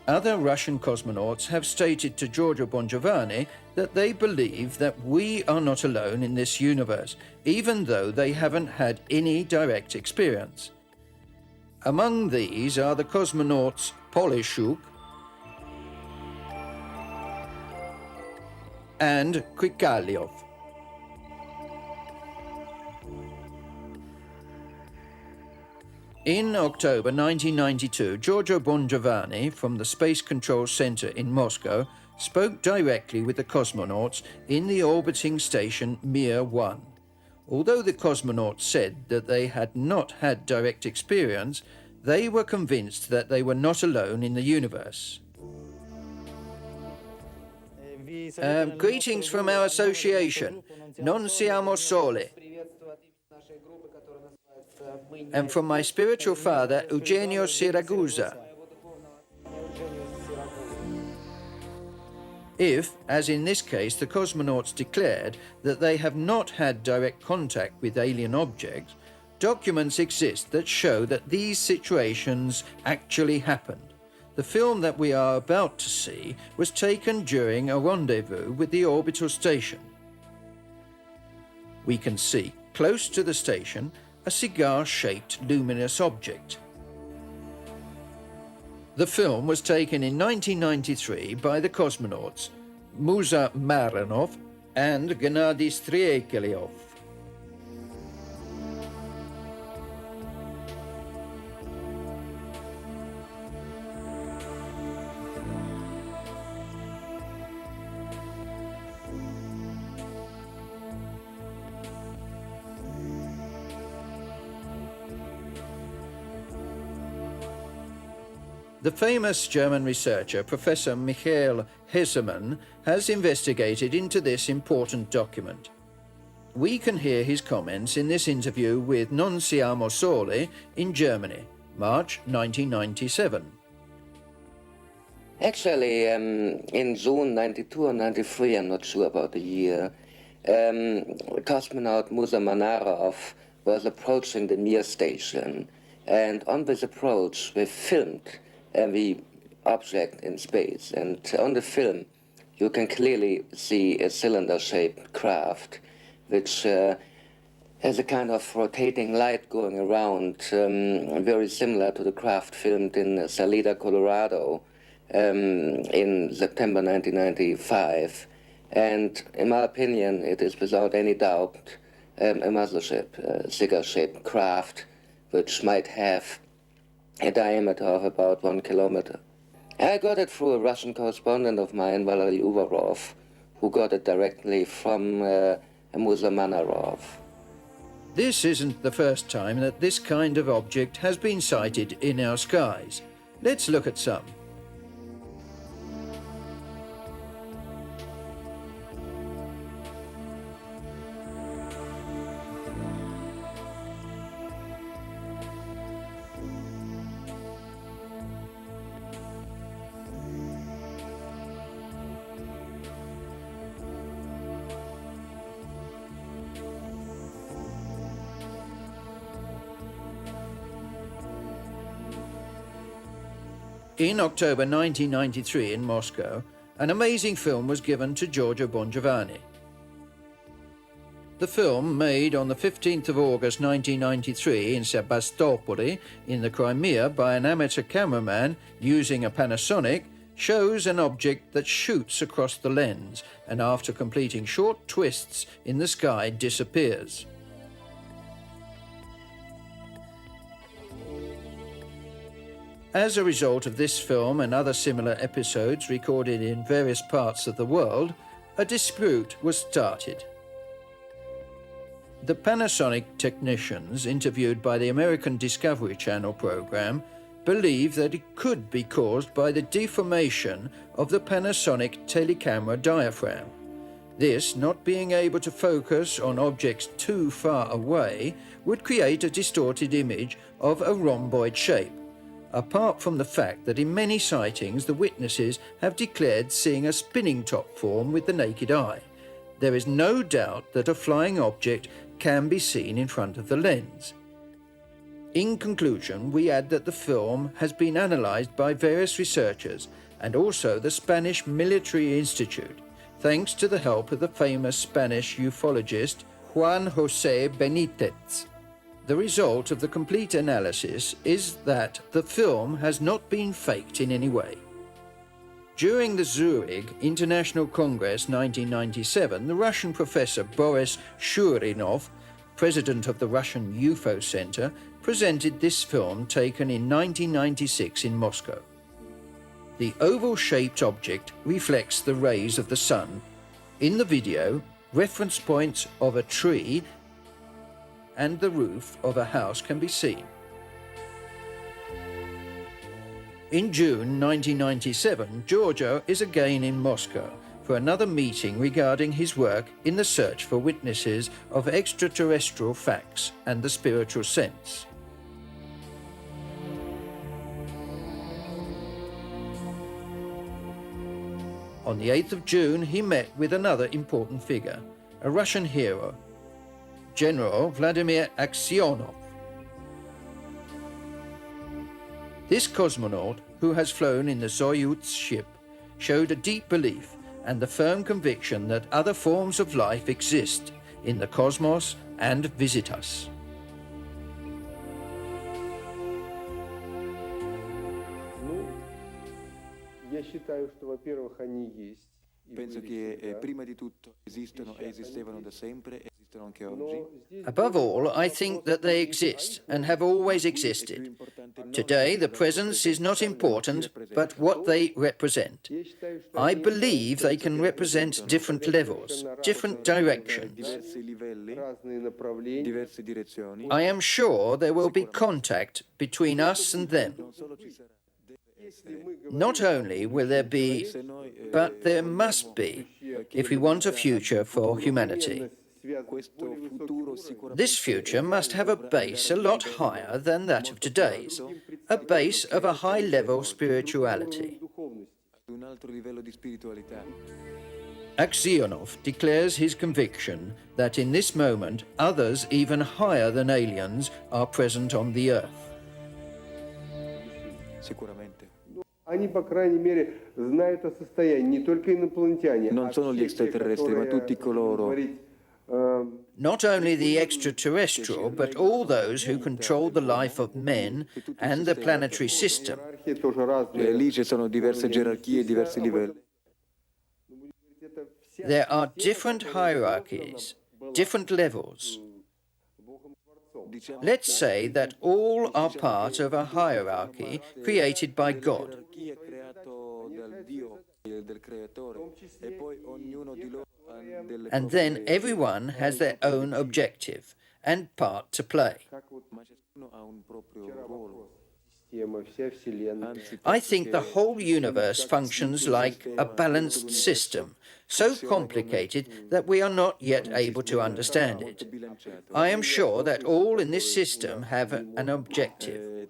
Other Russian cosmonauts have stated to Giorgio Bongiovanni that they believe that we are not alone in this universe, even though they haven't had any direct experience. Among these are the cosmonauts Polishuk and Krikalev. In October 1992, Giorgio Bongiovanni from the Space Control Center in Moscow spoke directly with the cosmonauts in the orbiting station Mir-1. Although the cosmonauts said that they had not had direct experience, they were convinced that they were not alone in the universe. Greetings from our association. Non siamo soli. And from my spiritual father, Eugenio Siragusa. If, as in this case, the cosmonauts declared that they have not had direct contact with alien objects, documents exist that show that these situations actually happened. The film that we are about to see was taken during a rendezvous with the orbital station. We can see, close to the station, a cigar-shaped luminous object. The film was taken in 1993 by the cosmonauts Musa Maranov and Gennady Striekelyov. The famous German researcher, Professor Michael Hessemann, has investigated into this important document. We can hear his comments in this interview with Non Siamo Soli in Germany, March 1997. Actually, in June 92 or 93, I'm not sure about the year, cosmonaut Musa Manarov was approaching the Mir station, and on this approach we filmed every object in space, and on the film you can clearly see a cylinder-shaped craft which has a kind of rotating light going around, very similar to the craft filmed in Salida, Colorado in September 1995. And in my opinion, it is without any doubt a muzzle ship, cigar-shaped craft which might have a diameter of about 1 kilometer. I got it through a Russian correspondent of mine, Valery Uvarov, who got it directly from a Musamanarov. This isn't the first time that this kind of object has been sighted in our skies. Let's look at some. In October 1993 in Moscow, an amazing film was given to Giorgio Bongiovanni. The film, made on the 15th of August 1993 in Sebastopol in the Crimea by an amateur cameraman using a Panasonic, shows an object that shoots across the lens and after completing short twists in the sky disappears. As a result of this film and other similar episodes recorded in various parts of the world, a dispute was started. The Panasonic technicians interviewed by the American Discovery Channel program believe that it could be caused by the deformation of the Panasonic telecamera diaphragm. This, not being able to focus on objects too far away, would create a distorted image of a rhomboid shape, apart from the fact that in many sightings the witnesses have declared seeing a spinning top form with the naked eye. There is no doubt that a flying object can be seen in front of the lens. In conclusion, we add that the film has been analysed by various researchers and also the Spanish Military Institute, thanks to the help of the famous Spanish ufologist Juan José Benítez. The result of the complete analysis is that the film has not been faked in any way. During the Zurich International Congress 1997, the Russian professor Boris Shurinov, president of the Russian Ufo Center, presented this film taken in 1996 in Moscow. The oval-shaped object reflects the rays of the sun. In the video, reference points of a tree and the roof of a house can be seen. In June 1997, Giorgio is again in Moscow for another meeting regarding his work in the search for witnesses of extraterrestrial facts and the spiritual sense. On the 8th of June, he met with another important figure, a Russian hero, General Vladimir Aksionov. This cosmonaut, who has flown in the Soyuz ship, showed a deep belief and the firm conviction that other forms of life exist in the cosmos and visit us. Penso che prima di tutto esistono e esistevano da sempre, esistono anche oggi. Above all, I think that they exist and have always existed. Today, the presence is not important, but what they represent. I believe they can represent different levels, different directions. Diverse direzioni. I am sure there will be contact between us and them. Not only will there be, but there must be, if we want a future for humanity. This future must have a base a lot higher than that of today's, a base of a high-level spirituality. Aksionov declares his conviction that in this moment others even higher than aliens are present on the Earth. Non solo gli extraterrestri, ma tutti coloro. Not only the extraterrestrial, but all those who control the life of men and the planetary system. Lì ci sono diverse gerarchie, diversi livelli. There are different hierarchies, different levels. Let's say that all are part of a hierarchy created by God. And then everyone has their own objective and part to play. I think the whole universe functions like a balanced system, so complicated that we are not yet able to understand it. I am sure that all in this system have an objective.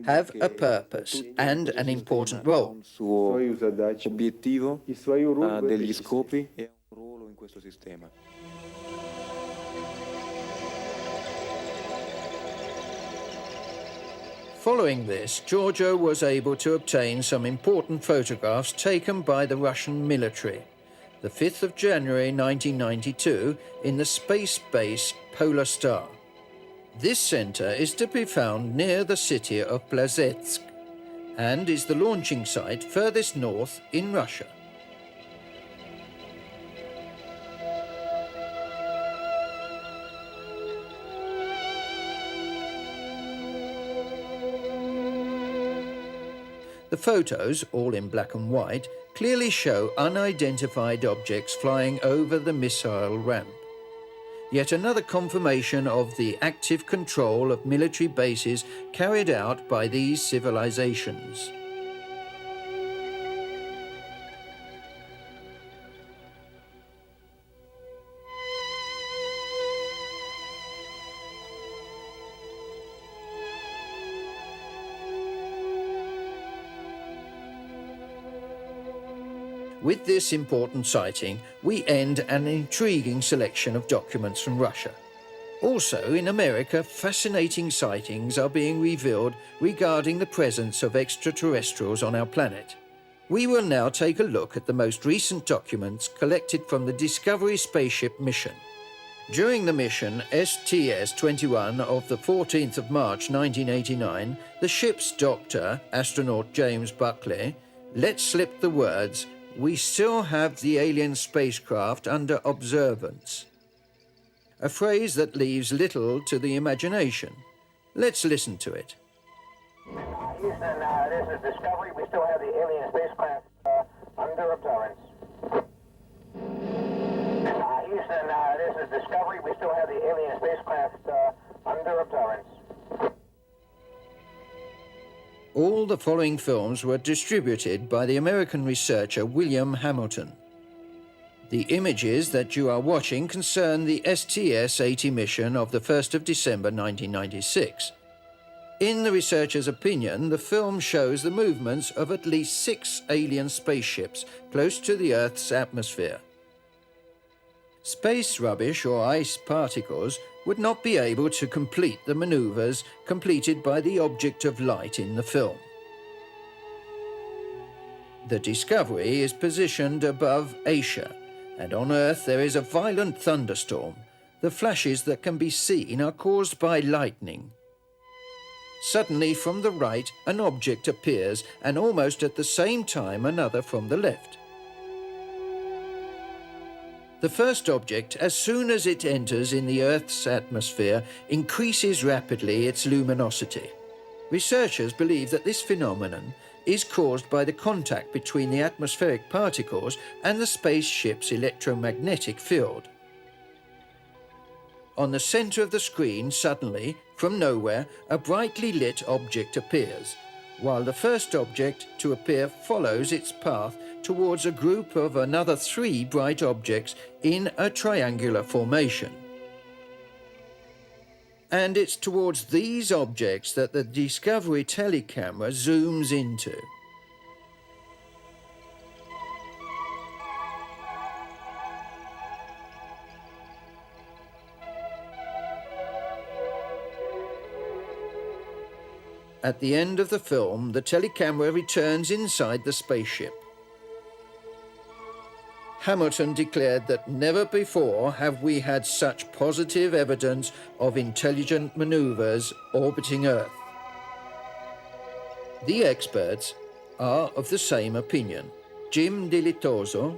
Have a purpose and an important role. Following this, Giorgio was able to obtain some important photographs taken by the Russian military. The 5th of January 1992 in the space base Polar Star. This center is to be found near the city of Plesetsk and is the launching site furthest north in Russia. The photos, all in black and white, clearly show unidentified objects flying over the missile ramp. Yet another confirmation of the active control of military bases carried out by these civilizations. With this important sighting, we end an intriguing selection of documents from Russia. Also, in America, fascinating sightings are being revealed regarding the presence of extraterrestrials on our planet. We will now take a look at the most recent documents collected from the Discovery spaceship mission. During the mission STS-21 of the 14th of March 1989, the ship's doctor, astronaut James Buckley, let slip the words, "We still have the alien spacecraft under observance." A phrase that leaves little to the imagination. Let's listen to it. Houston, this is Discovery. We still have the alien spacecraft under observance. Houston, this is Discovery. We still have the alien spacecraft under observance. All the following films were distributed by the American researcher William Hamilton. The images that you are watching concern the STS-80 mission of the 1st of December 1996. In the researcher's opinion, the film shows the movements of at least 6 alien spaceships close to the Earth's atmosphere. Space rubbish or ice particles would not be able to complete the maneuvers completed by the object of light in the film. The Discovery is positioned above Asia, and on Earth there is a violent thunderstorm. The flashes that can be seen are caused by lightning. Suddenly, from the right, an object appears, and almost at the same time another from the left. The first object, as soon as it enters in the Earth's atmosphere, increases rapidly its luminosity. Researchers believe that this phenomenon is caused by the contact between the atmospheric particles and the spaceship's electromagnetic field. On the center of the screen, suddenly, from nowhere, a brightly lit object appears, while the first object to appear follows its path towards a group of another 3 bright objects in a triangular formation. And it's towards these objects that the Discovery telecamera zooms into. At the end of the film, the telecamera returns inside the spaceship. Hamilton declared that never before have we had such positive evidence of intelligent maneuvers orbiting Earth. The experts are of the same opinion. Jim Dilitoso,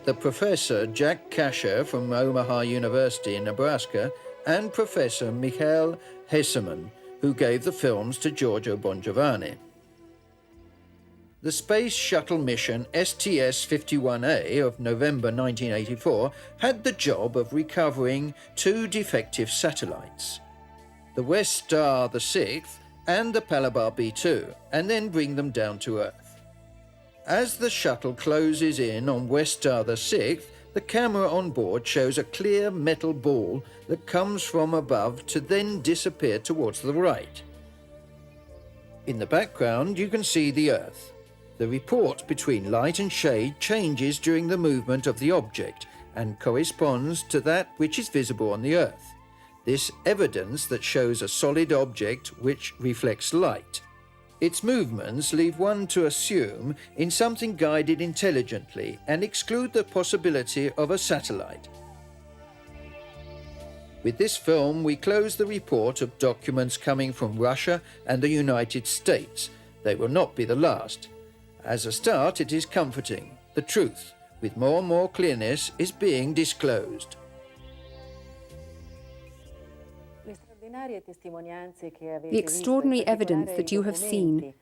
the professor Jack Kasher from Omaha University in Nebraska and Professor Michael Hesseman, who gave the films to Giorgio Bongiovanni. The Space Shuttle mission STS-51A of November 1984 had the job of recovering two defective satellites, the West Star the 6th and the Palabar B2, and then bring them down to Earth. As the shuttle closes in on West Star the 6th, the camera on board shows a clear metal ball that comes from above to then disappear towards the right. In the background, you can see the Earth. The report between light and shade changes during the movement of the object and corresponds to that which is visible on the Earth. This evidence that shows a solid object which reflects light. Its movements leave one to assume in something guided intelligently and exclude the possibility of a satellite. With this film, we close the report of documents coming from Russia and the United States. They will not be the last. As a start, it is comforting. The truth, with more and more clearness, is being disclosed. The extraordinary evidence that you have seen,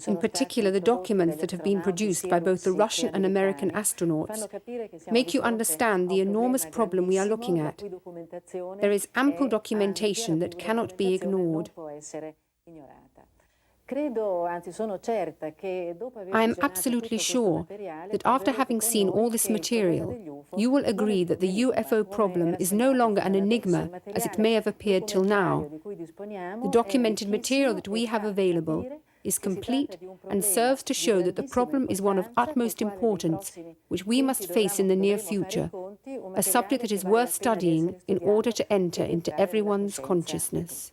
in particular the documents that have been produced by both the Russian and American astronauts, make you understand the enormous problem we are looking at. There is ample documentation that cannot be ignored. I am absolutely sure that after having seen all this material, you will agree that the UFO problem is no longer an enigma as it may have appeared till now. The documented material that we have available is complete and serves to show that the problem is one of utmost importance, which we must face in the near future, a subject that is worth studying in order to enter into everyone's consciousness.